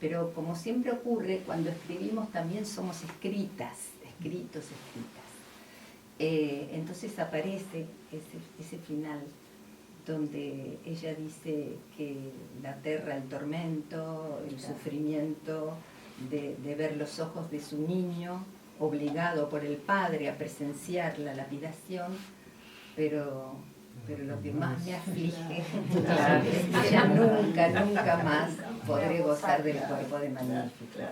Pero como siempre ocurre, cuando escribimos también somos escritas. Entonces aparece ese final donde ella dice que la aterra el tormento, el sufrimiento de ver los ojos de su niño, obligado por el padre a presenciar la lapidación, pero lo que más me aflige es que ya nunca más podré gozar del cuerpo de Magnífica.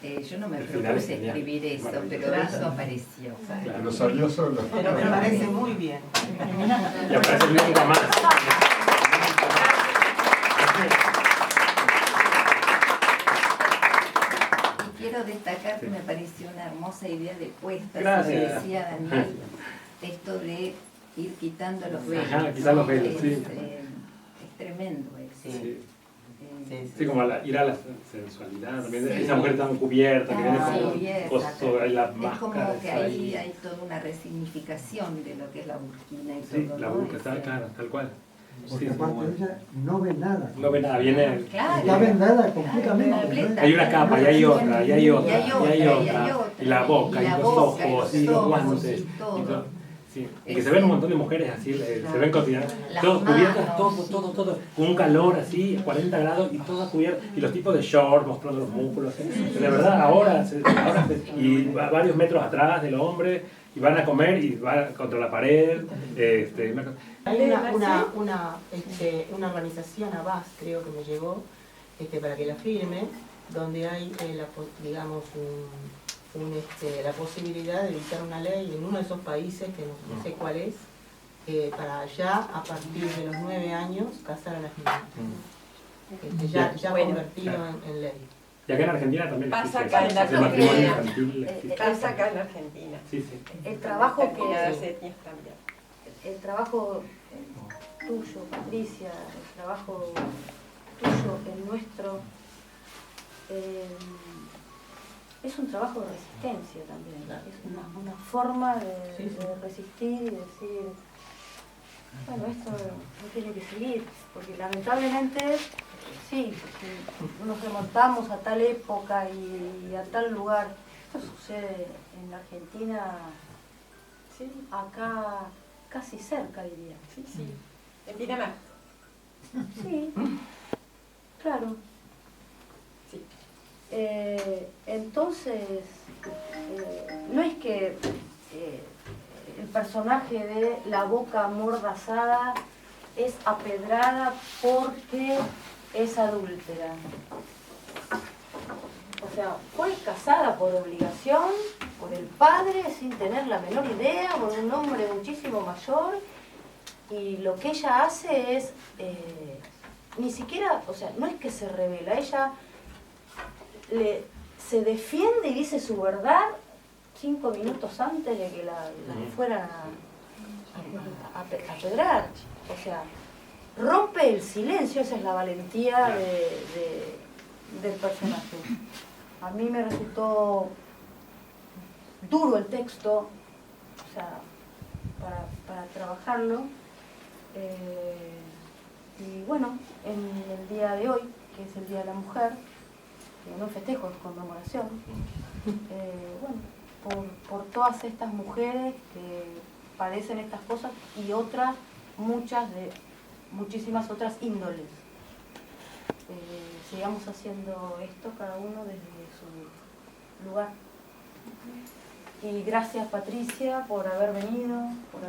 Yo no me propuse escribir eso, pero eso apareció. Lo salió solo. Pero me parece muy bien. Y aparece nunca más. Y quiero destacar que me pareció una hermosa idea de puesta, Gracias. que decía Daniel, esto de ir quitando los velos. Ajá, quitar los velos, sí. Es tremendo eso. Sí. Sí, como ir a la sensualidad, también esa mujer tan cubierta, que viene como coso, hay la máscara. Es como que ahí hay toda una resignificación de lo que es la burkina y sí, todo. la burka, claro, tal cual. Porque aparte ella no ve nada. No ve nada, viene... Claro. Está vendada completamente. Hay una capa, y hay otra, y hay otra, y hay otra. Y la boca, y los ojos, y los guantes. Sí. Y que se ven un montón de mujeres así, se ven cotidianas, todas cubiertas, todo, con un calor así, 40 grados, y todas cubiertas, y los tipos de shorts mostrando los músculos, de verdad, ahora y varios metros atrás del hombre, y van a comer, y van contra la pared. Hay una organización, ABAS, creo que me llegó, para que la firme, donde hay, digamos, la posibilidad de dictar una ley en uno de esos países, que no sé cuál es, para ya, a partir de los 9 años, casar a las niñas. Ya convertido en ley. Y acá en Argentina también pasa acá en Argentina. Pasa acá en Argentina. Sí, sí. El trabajo el trabajo tuyo, Patricia, el trabajo tuyo, el nuestro, es un trabajo de resistencia también, es una forma de resistir y decir, bueno, esto no tiene que seguir, porque lamentablemente, sí, si nos remontamos a tal época y a tal lugar, esto sucede en la Argentina, sí, acá casi cerca, diría. Sí, en Pinamar. Sí, claro. Sí. Entonces, no es que el personaje de la boca amordazada es apedrada porque es adúltera. O sea, fue casada por obligación, por el padre, sin tener la menor idea, por un hombre muchísimo mayor, y lo que ella hace es, ni siquiera, o sea, no es que se revela, ella se defiende y dice su verdad 5 minutos antes de que la fueran a apedrar. O sea, rompe el silencio, esa es la valentía del personaje. A mí me resultó duro el texto, o sea, para trabajarlo. Y bueno, en el día de hoy, que es el Día de la Mujer, no festejo, es conmemoración, bueno, por todas estas mujeres que padecen estas cosas y otras, muchísimas otras índoles. Sigamos haciendo esto cada uno desde su lugar. Y gracias, Patricia, por haber venido, por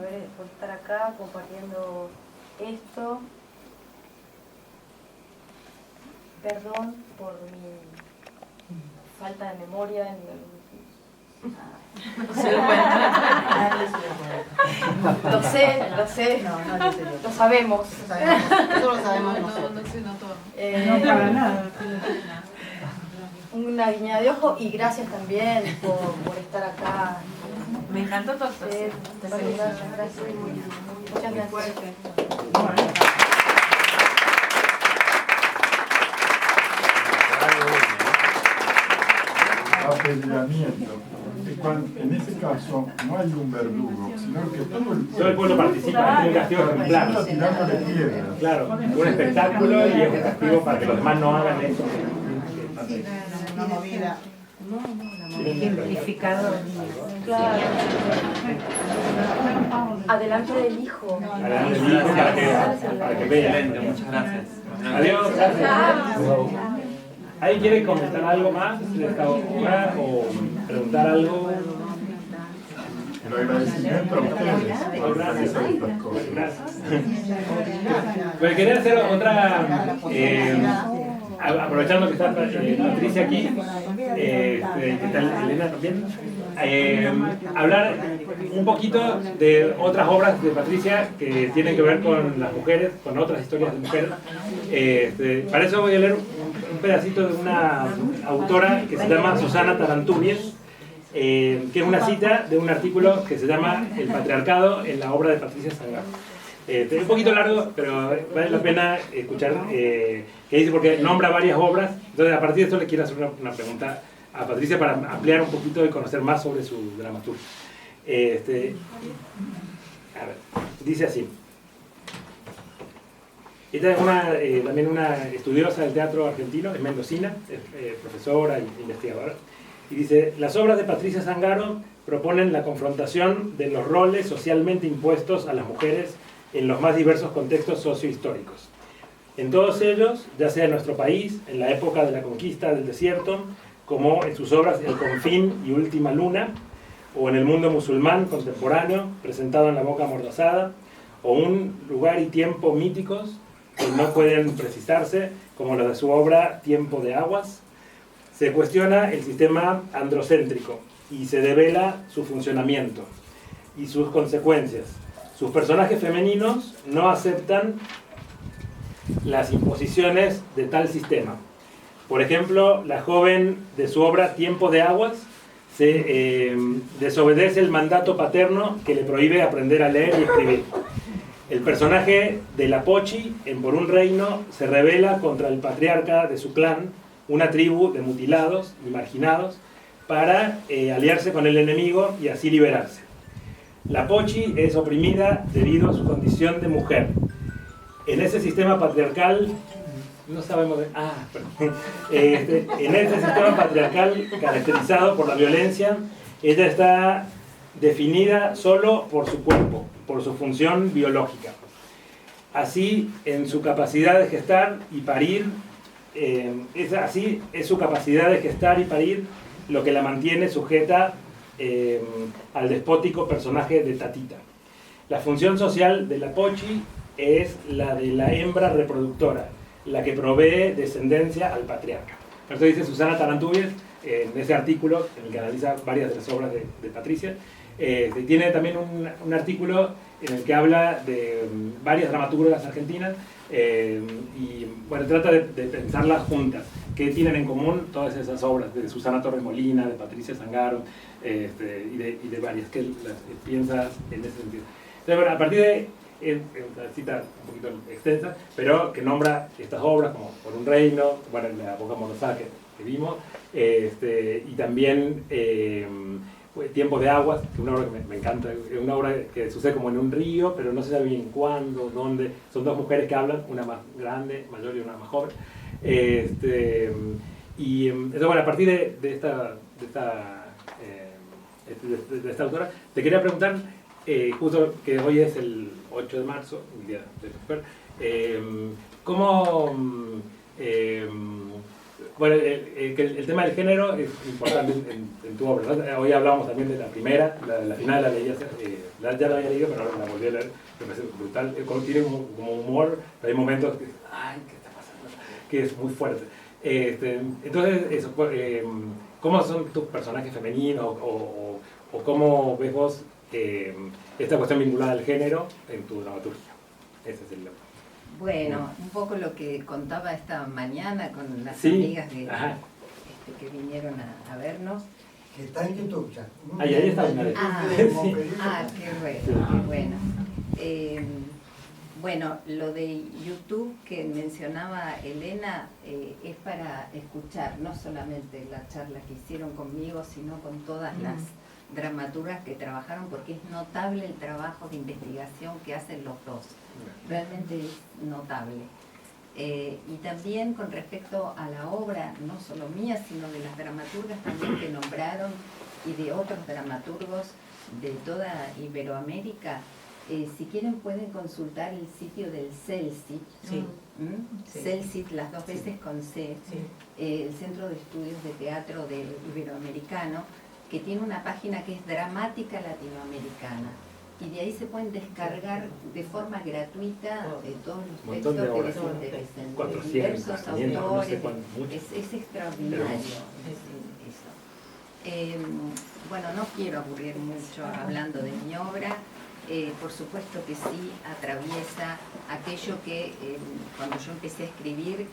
estar acá compartiendo esto. Perdón por mi falta de memoria. Lo sé, lo sabemos. Eso lo sabemos nosotros. No para nada. una guiñada de ojo y gracias también por estar acá. Me encantó tu actuación. Gracias. Muchas gracias. Apedreamiento. En ese caso no hay un verdugo, sino que todo el pueblo participa, es un castigo ejemplar. Tirándole piedras. Claro, un espectáculo y es un castigo para que los demás no hagan eso. Una movida. Ejemplificador. Claro. Adelante del hijo. Adelante del hijo para que vean. Muchas gracias. Adiós. ¿Alguien quiere comentar algo más de esta obra o preguntar algo? El agradecimiento a ustedes. Gracias. Gracias. Pues quería hacer otra, aprovechando que está Patricia aquí, que está Elena también, hablar un poquito de otras obras de Patricia que tienen que ver con las mujeres, con otras historias de mujeres. Para eso voy a leer un pedacito de una autora que se llama Susana Tarantúbies, que es una cita de un artículo que se llama El patriarcado en la obra de Patricia Sangaro. Es un poquito largo, pero vale la pena escuchar que dice, porque nombra varias obras. Entonces, a partir de esto le quiero hacer una pregunta a Patricia para ampliar un poquito y conocer más sobre su dramaturgia. A ver, dice así. Esta es también una estudiosa del teatro argentino, es mendocina, es profesora e investigadora. Y dice, las obras de Patricia Sangaro proponen la confrontación de los roles socialmente impuestos a las mujeres en los más diversos contextos sociohistóricos. En todos ellos, ya sea en nuestro país, en la época de la conquista del desierto, como en sus obras El Confín y Última Luna, o en el mundo musulmán contemporáneo, presentado en La Boca Amordazada, o Un lugar y tiempo míticos, que no pueden precisarse, como los de su obra Tiempo de aguas, se cuestiona el sistema androcéntrico y se devela su funcionamiento y sus consecuencias. Sus personajes femeninos no aceptan las imposiciones de tal sistema. Por ejemplo, la joven de su obra Tiempo de aguas desobedece el mandato paterno que le prohíbe aprender a leer y escribir. El personaje de la Pochi, en Por un reino, se rebela contra el patriarca de su clan, una tribu de mutilados y marginados, para aliarse con el enemigo y así liberarse. La Pochi es oprimida debido a su condición de mujer. En ese sistema patriarcal, no sabemos en ese sistema patriarcal caracterizado por la violencia, ella está definida solo por su cuerpo, por su función biológica. Así, en su capacidad de gestar y parir, es su capacidad de gestar y parir lo que la mantiene sujeta al despótico personaje de Tatita. La función social de la Pochi es la de la hembra reproductora, la que provee descendencia al patriarca. Esto dice Susana Tarantúbies en ese artículo en el que analiza varias de las obras de Patricia. Tiene también un artículo en el que habla de varias dramaturgas argentinas y bueno, trata de pensarlas juntas. ¿Qué tienen en común todas esas obras de Susana Torres Molina, de Patricia Sangaro y de varias? ¿Qué las piensas en ese sentido? Entonces, bueno, a partir de una cita un poquito extensa, pero que nombra estas obras como Por un reino, bueno, La Boca Amordazada que vimos, y también Tiempo de aguas, que es una obra que me encanta, es una obra que sucede como en un río, pero no se sabe bien cuándo, dónde. Son dos mujeres que hablan, una más grande, mayor, y una más joven. Entonces, bueno, a partir de esta autora, te quería preguntar, justo que hoy es el 8 de marzo, el día de la mujer, ¿cómo... bueno, el tema del género es importante en tu obra, ¿no? Hoy hablábamos también de la primera, la final la leí, ya la había leído, pero ahora la volví a leer, me parece brutal. Tiene como humor, pero hay momentos que, ay, ¿qué está pasando? Que es muy fuerte. Entonces, eso, ¿cómo son tus personajes femeninos o cómo ves vos esta cuestión vinculada al género en tu dramaturgia? Ese es el tema. Bueno, un poco lo que contaba esta mañana con las amigas de que vinieron a vernos. Que está en YouTube ya. Ahí está. Qué bueno. Bueno, lo de YouTube que mencionaba Elena es para escuchar no solamente la charla que hicieron conmigo, sino con todas las dramaturgas que trabajaron, porque es notable el trabajo de investigación que hacen los dos. Realmente es notable. Y también con respecto a la obra, no solo mía, sino de las dramaturgas también que nombraron y de otros dramaturgos de toda Iberoamérica. Si quieren pueden consultar el sitio del CELCIT, CELCIT las dos veces con C, el Centro de Estudios de Teatro del Iberoamericano, que tiene una página que es Dramática Latinoamericana. Y de ahí se pueden descargar de forma gratuita todos los textos que les interesen, de diversos autores, es extraordinario eso. Bueno, no quiero aburrir mucho hablando de mi obra. Por supuesto que sí atraviesa aquello que cuando yo empecé a escribir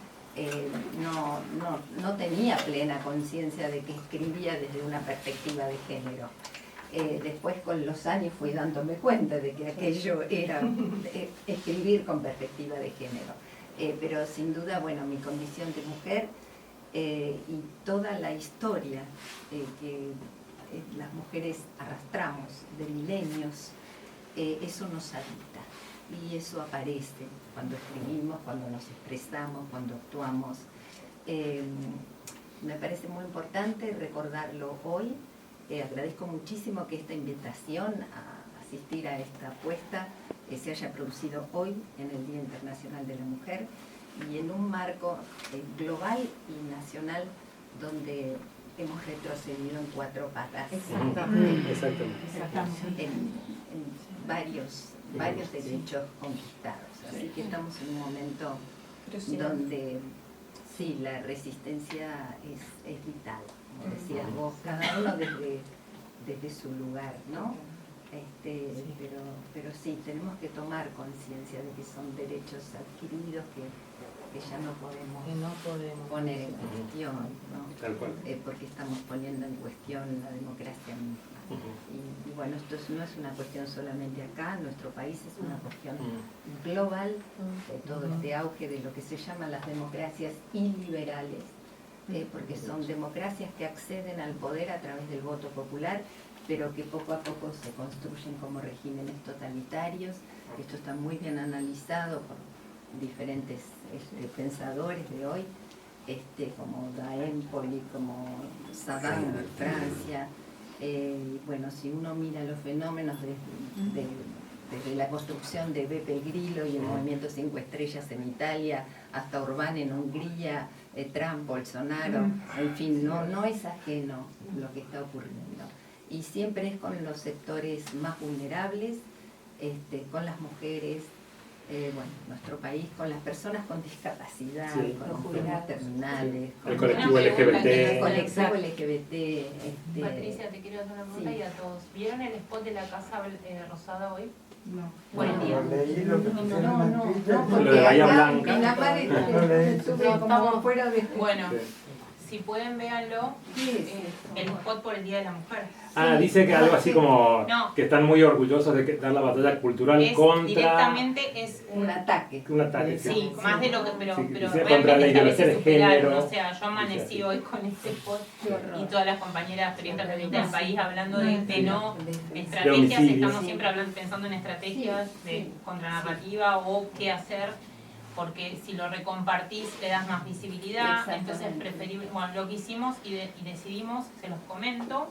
no tenía plena conciencia de que escribía desde una perspectiva de género. Después con los años fui dándome cuenta de que aquello era escribir con perspectiva de género. Pero sin duda, bueno, mi condición de mujer y toda la historia que las mujeres arrastramos de milenios, eso nos habita y eso aparece cuando escribimos, cuando nos expresamos, cuando actuamos. Me parece muy importante recordarlo hoy. Agradezco muchísimo que esta invitación a asistir a esta puesta se haya producido hoy en el Día Internacional de la Mujer y en un marco global y nacional donde hemos retrocedido en 4 patas. En varios derechos conquistados. Así que estamos en un momento donde sí, la resistencia es vital, como decías vos, cada uno desde su lugar, ¿no? Pero sí, tenemos que tomar conciencia de que son derechos adquiridos que ya no podemos poner en cuestión, ¿no? Porque estamos poniendo en cuestión la democracia misma. Y bueno, esto no es una cuestión solamente acá, en nuestro país es una cuestión global, todo este auge de lo que se llama las democracias iliberales, porque son democracias que acceden al poder a través del voto popular, pero que poco a poco se construyen como regímenes totalitarios. Esto está muy bien analizado por diferentes pensadores de hoy, como Daempoli, como Saddam de Francia. Bueno, si uno mira los fenómenos desde la construcción de Beppe Grillo y el movimiento 5 estrellas en Italia, hasta Orbán en Hungría, Trump, Bolsonaro, en fin, no es ajeno lo que está ocurriendo. Y siempre es con los sectores más vulnerables, con las mujeres, bueno, nuestro país, con las personas con discapacidad, con los jubilados terminales, con el colectivo LGBT. Patricia, te quiero hacer una pregunta y a todos. ¿Vieron el spot de la Casa Rosada hoy? No. Buen día. Lo de Bahía Blanca. Bueno, si pueden, véanlo. El spot por el Día de la Mujer. Dice que algo así como que están muy orgullosos de dar la batalla cultural contra... Directamente es un ataque. Sí, más de lo que... Pero contra la ideología de género. O sea, yo amanecí hoy con este spot y todas las compañeras periodistas del país hablando de no estrategias. Estamos siempre pensando en estrategias de contranarrativa o qué hacer, porque si lo recompartís le das más visibilidad. Entonces es preferible, bueno, lo que hicimos y decidimos, se los comento,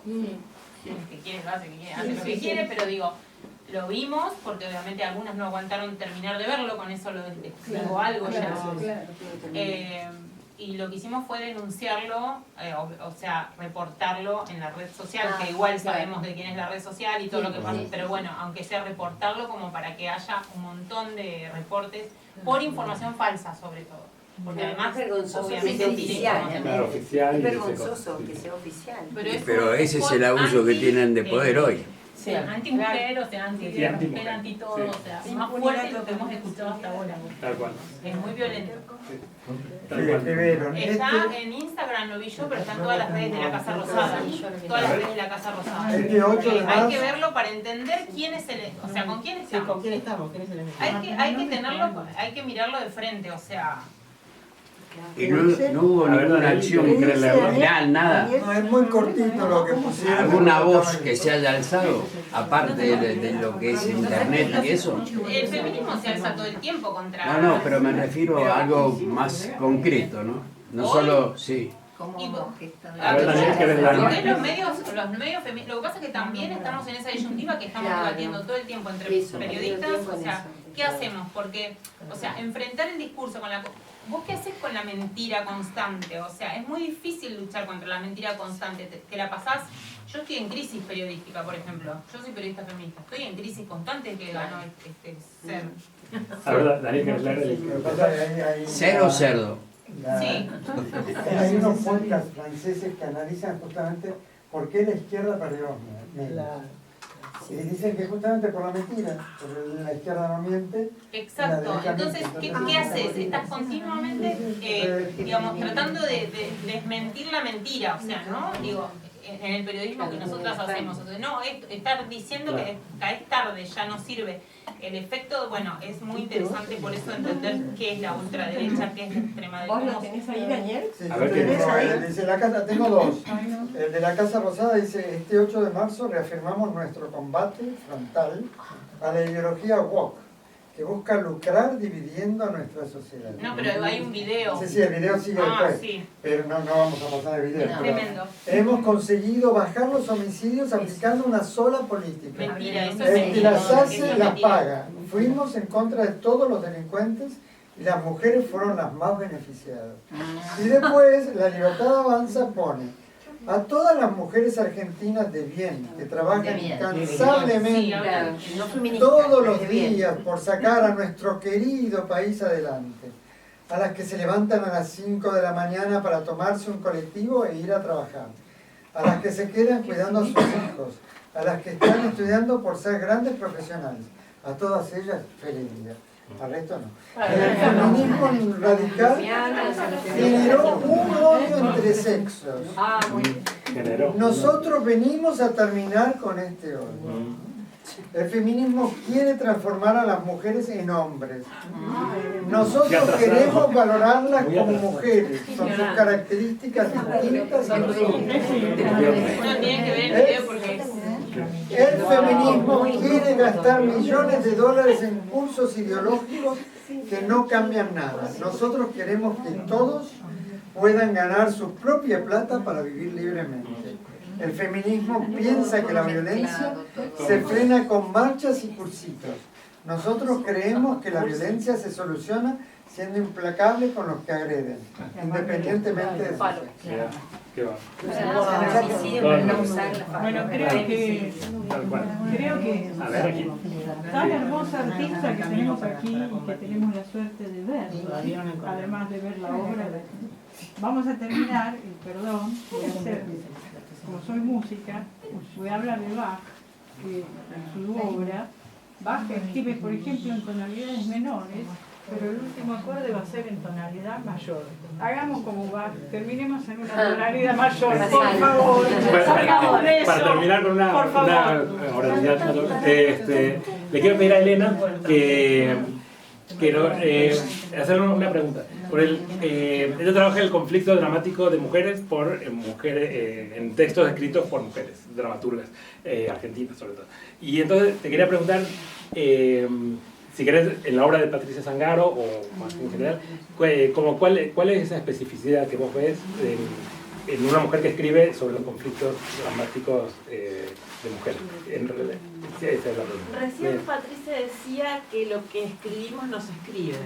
el que quiere hace lo que quiere, pero digo, lo vimos porque obviamente algunas no aguantaron terminar de verlo, con eso lo digo algo ya. Y lo que hicimos fue denunciarlo, o sea, reportarlo en la red social, que igual sabemos de quién es la red social y todo lo que pasa, pero bueno, aunque sea reportarlo como para que haya un montón de reportes por información falsa sobre todo. Porque además, obviamente, oficial. Es vergonzoso que sea oficial. Pero ese es el abuso que tienen de poder hoy. Sí, anti-mujer, o sea, anti-mujer, anti-todo, o sea, más fuerte de lo que hemos escuchado hasta ahora. Tal cual. Es muy violento. Está en Instagram, lo vi yo, pero está en todas las redes de la Casa Rosada. Todas las redes de la Casa Rosada. Hay que verlo para entender quién es el... O sea, ¿con quién estamos? ¿Con quién estamos? ¿Quién es el hay que mirarlo de frente, o sea... Y no hubo ninguna acción real, nada. No, es muy cortito lo que pusieron. ¿Alguna voz que se haya alzado, aparte de lo que es internet y eso? El feminismo se alza todo el tiempo contra... No, pero me refiero a algo más concreto, ¿no? No solo, sí. Los medios feministas, lo que pasa es que también estamos en esa disyuntiva que estamos debatiendo todo el tiempo entre periodistas, o sea, ¿qué hacemos? Porque, o sea, enfrentar el discurso con la... ¿Vos qué haces con la mentira constante? O sea, es muy difícil luchar contra la mentira constante. Te la pasás... Yo estoy en crisis periodística, por ejemplo. Yo soy periodista feminista. Estoy en crisis constante que ganó este ser. La verdad, Daniel, que hablar del... ¿Ser o cerdo? Sí. Hay unos podcasts franceses que analizan justamente por qué la izquierda perdió medios. Y dicen que justamente por la mentira, porque la izquierda no miente. Exacto. Entonces, ¿qué haces? Estás continuamente, digamos, tratando de desmentir la mentira, o sea, ¿no? Digo, en el periodismo que nosotras hacemos. Entonces, no, estar diciendo que caes tarde ya no sirve. El efecto, bueno, es muy interesante por eso entender qué es la ultraderecha, qué es la extrema derecha. ¿Vos lo tenés ahí, Daniel? Sí, dice la casa, tengo dos. El de la Casa Rosada dice, este 8 de marzo reafirmamos nuestro combate frontal a la ideología woke, que busca lucrar dividiendo a nuestra sociedad. No, pero hay un video. Sí, el video sigue después. Sí. Pero no vamos a pasar el video. No. Tremendo. Hemos conseguido bajar los homicidios aplicando una sola política. Mentira, eso El que las hace, las paga. Fuimos en contra de todos los delincuentes y las mujeres fueron las más beneficiadas. Y después, La Libertad Avanza pone a todas las mujeres argentinas de bien, que trabajan incansablemente todos los días por sacar a nuestro querido país adelante, a las que se levantan a las 5 de la mañana para tomarse un colectivo e ir a trabajar, a las que se quedan cuidando a sus hijos, a las que están estudiando por ser grandes profesionales, a todas ellas feliz día. Al resto no. El feminismo radical generó un odio entre sexos. Nosotros venimos a terminar con este odio. El feminismo quiere transformar a las mujeres en hombres. Nosotros queremos valorarlas como mujeres, con sus características distintas. El feminismo quiere gastar millones de dólares en cursos ideológicos que no cambian nada. Nosotros queremos que todos puedan ganar su propia plata para vivir libremente. El feminismo piensa que la violencia se frena con marchas y cursitos. Nosotros creemos que la violencia se soluciona siendo implacable con los que agreden, independientemente de su sexo. Bueno, creo que tan hermosa artista que tenemos aquí y que tenemos la suerte de ver, además de ver la obra. Vamos a terminar, perdón, voy a hacer, como soy música, voy a hablar de Bach, que en su obra, Bach escribe, por ejemplo, en tonalidades menores, pero el último acorde va a ser en tonalidad mayor. Hagamos como Bach, terminemos en una tonalidad mayor, por favor. Para terminar con una oralidad, le quiero pedir a Elena que hacer una pregunta. Ella trabaja el conflicto dramático de mujeres por mujeres en textos escritos por mujeres, dramaturgas argentinas sobre todo. Y entonces te quería preguntar, si querés, en la obra de Patricia Zangaro o más en general, ¿cuál es esa especificidad que vos ves en una mujer que escribe sobre los conflictos dramáticos de mujeres? Recién Patricia decía que lo que escribimos nos escribe.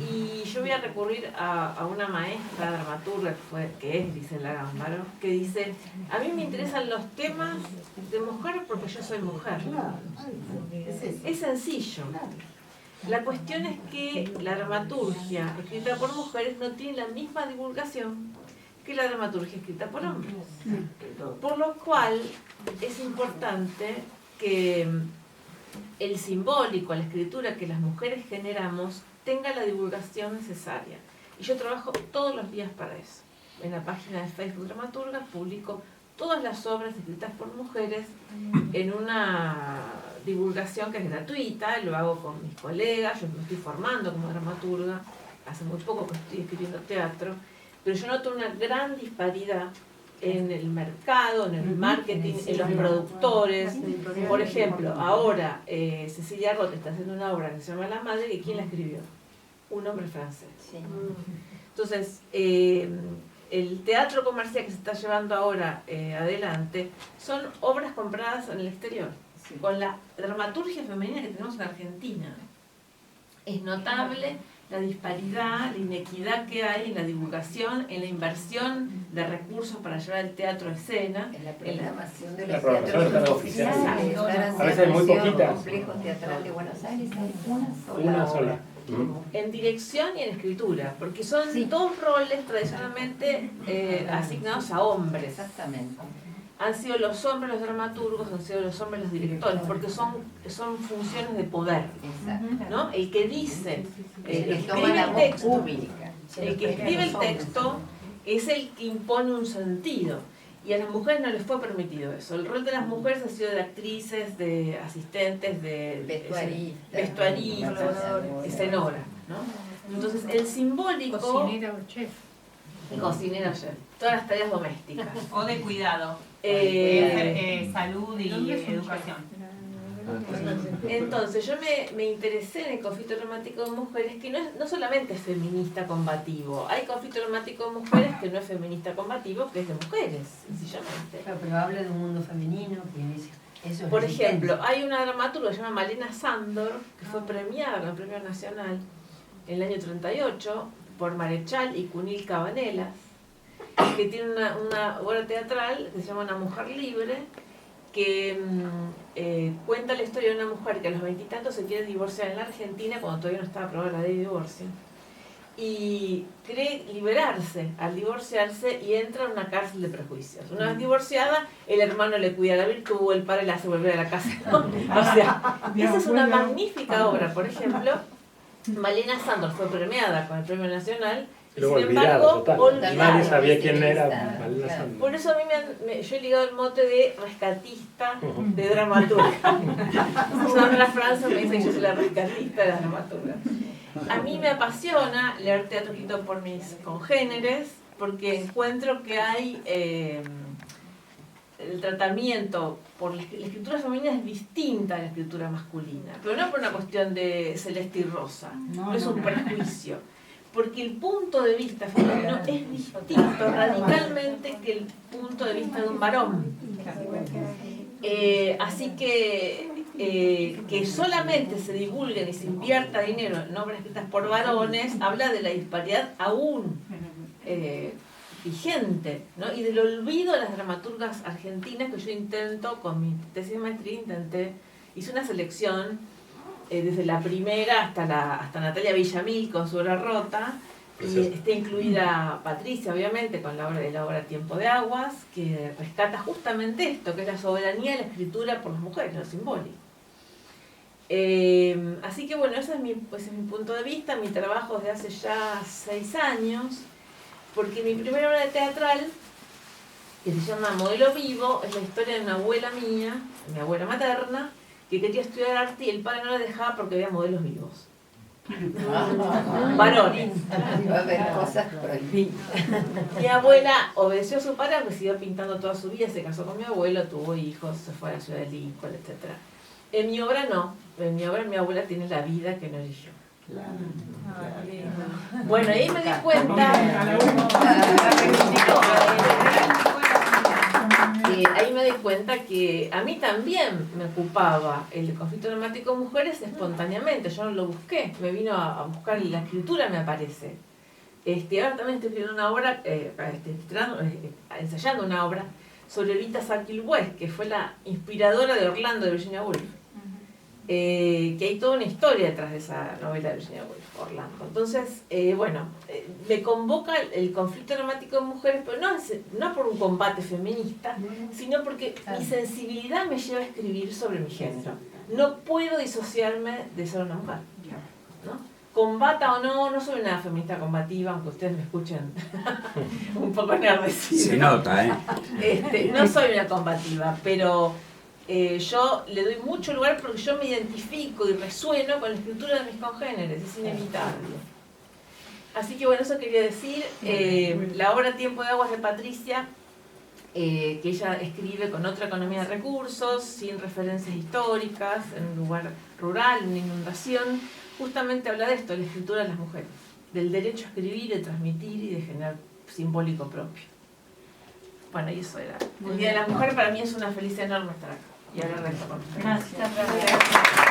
Y yo voy a recurrir a una maestra dramaturga que es Gisela Gámbaro, que dice: a mí me interesan los temas de mujeres porque yo soy mujer. Es sencillo. La cuestión es que la dramaturgia escrita por mujeres no tiene la misma divulgación que la dramaturgia escrita por hombres. Por lo cual es importante que el simbólico, la escritura que las mujeres generamos, tenga la divulgación necesaria. Y yo trabajo todos los días para eso. En la página de Facebook Dramaturga publico todas las obras escritas por mujeres en una divulgación que es gratuita, lo hago con mis colegas, yo me estoy formando como dramaturga, hace muy poco que estoy escribiendo teatro, pero yo noto una gran disparidad en el mercado, en el marketing, en los productores. Por ejemplo, ahora Cecilia Roth está haciendo una obra que se llama La Madre, y ¿quién la escribió? Un hombre francés. Entonces, el teatro comercial que se está llevando ahora adelante son obras compradas en el exterior, con la dramaturgia femenina que tenemos en Argentina. Es notable la disparidad, la inequidad que hay en la divulgación, en la inversión de recursos para llevar el teatro a escena, en la programación de la los programación teatros oficiales. oficiales. A veces hay muy poquitas. Complejo teatral de Buenos Aires hay Una sola. En dirección y en escritura, porque son dos roles tradicionalmente asignados a hombres. Exactamente. Han sido los hombres los dramaturgos, han sido los hombres los directores, porque son funciones de poder, ¿no? El que dice, el que escribe el texto, es el que impone un sentido, y a las mujeres no les fue permitido eso. El rol de las mujeres ha sido de actrices, de asistentes, de vestuaristas, escenógrafas, ¿no? Entonces el simbólico... Cocinera o chef. Cocinera o chef. Todas las tareas domésticas. O de cuidado. Salud y educación. Entonces yo me interesé en el conflicto dramático de mujeres, que no solamente es feminista combativo. Hay conflicto dramático de mujeres que no es feminista combativo, que es de mujeres, sencillamente. Pero habla de un mundo femenino que eso es Por ejemplo, hay una dramaturga que se llama Malena Sándor, que fue premiada con el Premio Nacional en el año 38 por Marechal y Cunil Cabanelas, que tiene una obra teatral que se llama Una mujer libre, que cuenta la historia de una mujer que a los 20 y tantos se quiere divorciar en la Argentina cuando todavía no estaba aprobada la ley de divorcio, y cree liberarse al divorciarse y entra en una cárcel de prejuicios. Una vez divorciada, el hermano le cuida la virtud, el padre la hace volver a la casa, ¿no? O sea, esa es una magnífica obra. Por ejemplo, Malena Sándor fue premiada con el Premio Nacional. Luego sin embargo, nadie sabía quién era Malena Sándor. Por eso a mí yo he ligado el mote de rescatista de dramaturga. Sandra Franza me dice que yo soy la rescatista de la dramaturga. A mí me apasiona leer teatro escrito por mis congéneres, porque encuentro que hay el tratamiento por la escritura femenina es distinta a la escritura masculina, pero no por una cuestión de celeste y rosa, no es un prejuicio. Porque el punto de vista femenino es distinto radicalmente que el punto de vista de un varón. Así que solamente se divulguen y se invierta dinero en obras escritas por varones habla de la disparidad aún vigente, ¿no? Y del olvido de las dramaturgas argentinas, que yo intento, con mi tesis de maestría, hice una selección desde la primera hasta Natalia Villamil con su obra Rota, y está incluida Patricia, obviamente, con la obra Tiempo de Aguas, que rescata justamente esto, que es la soberanía de la escritura por las mujeres, lo simbólico. Así que bueno, ese es mi punto de vista, mi trabajo desde hace ya 6 años, porque mi primera obra de teatral, que se llama Modelo Vivo, es la historia de una abuela mía, mi abuela materna, que quería estudiar arte y el padre no la dejaba porque había modelos vivos. Varones. Va a haber cosas prohibidas. Mi abuela obedeció a su padre, porque siguió pintando toda su vida, se casó con mi abuelo, tuvo hijos, se fue a la ciudad de Lincoln, etc. En mi obra no. En mi obra mi abuela tiene la vida que no eligió. Bueno, ahí me di cuenta. Ahí me di cuenta que a mí también me ocupaba el conflicto dramático de mujeres espontáneamente. Yo no lo busqué, me vino a buscar la escritura, me aparece. Ahora también estoy escribiendo una obra, ensayando una obra sobre Evita Sackville West, que fue la inspiradora de Orlando de Virginia Woolf. que hay toda una historia detrás de esa novela de Virginia Woolf, Orlando. Entonces, me convoca el conflicto dramático de mujeres, pero no por un combate feminista, sino porque mi sensibilidad me lleva a escribir sobre mi género. No puedo disociarme de ser una mujer, ¿no? Combata o no, no soy una feminista combativa, aunque ustedes me escuchen un poco nerdecida. Se nota, no soy una combativa, pero yo le doy mucho lugar porque yo me identifico y resueno con la escritura de mis congéneres, es inevitable. Así que bueno, eso quería decir. La obra Tiempo de Aguas de Patricia, que ella escribe con otra economía de recursos, sin referencias históricas, en un lugar rural, en una inundación, justamente habla de esto, de la escritura de las mujeres, del derecho a escribir, de transmitir y de generar simbólico propio. Bueno, y eso era. El Día de la Mujer para mí es una felicidad enorme estar acá. Y ahora resto con ustedes. Gracias.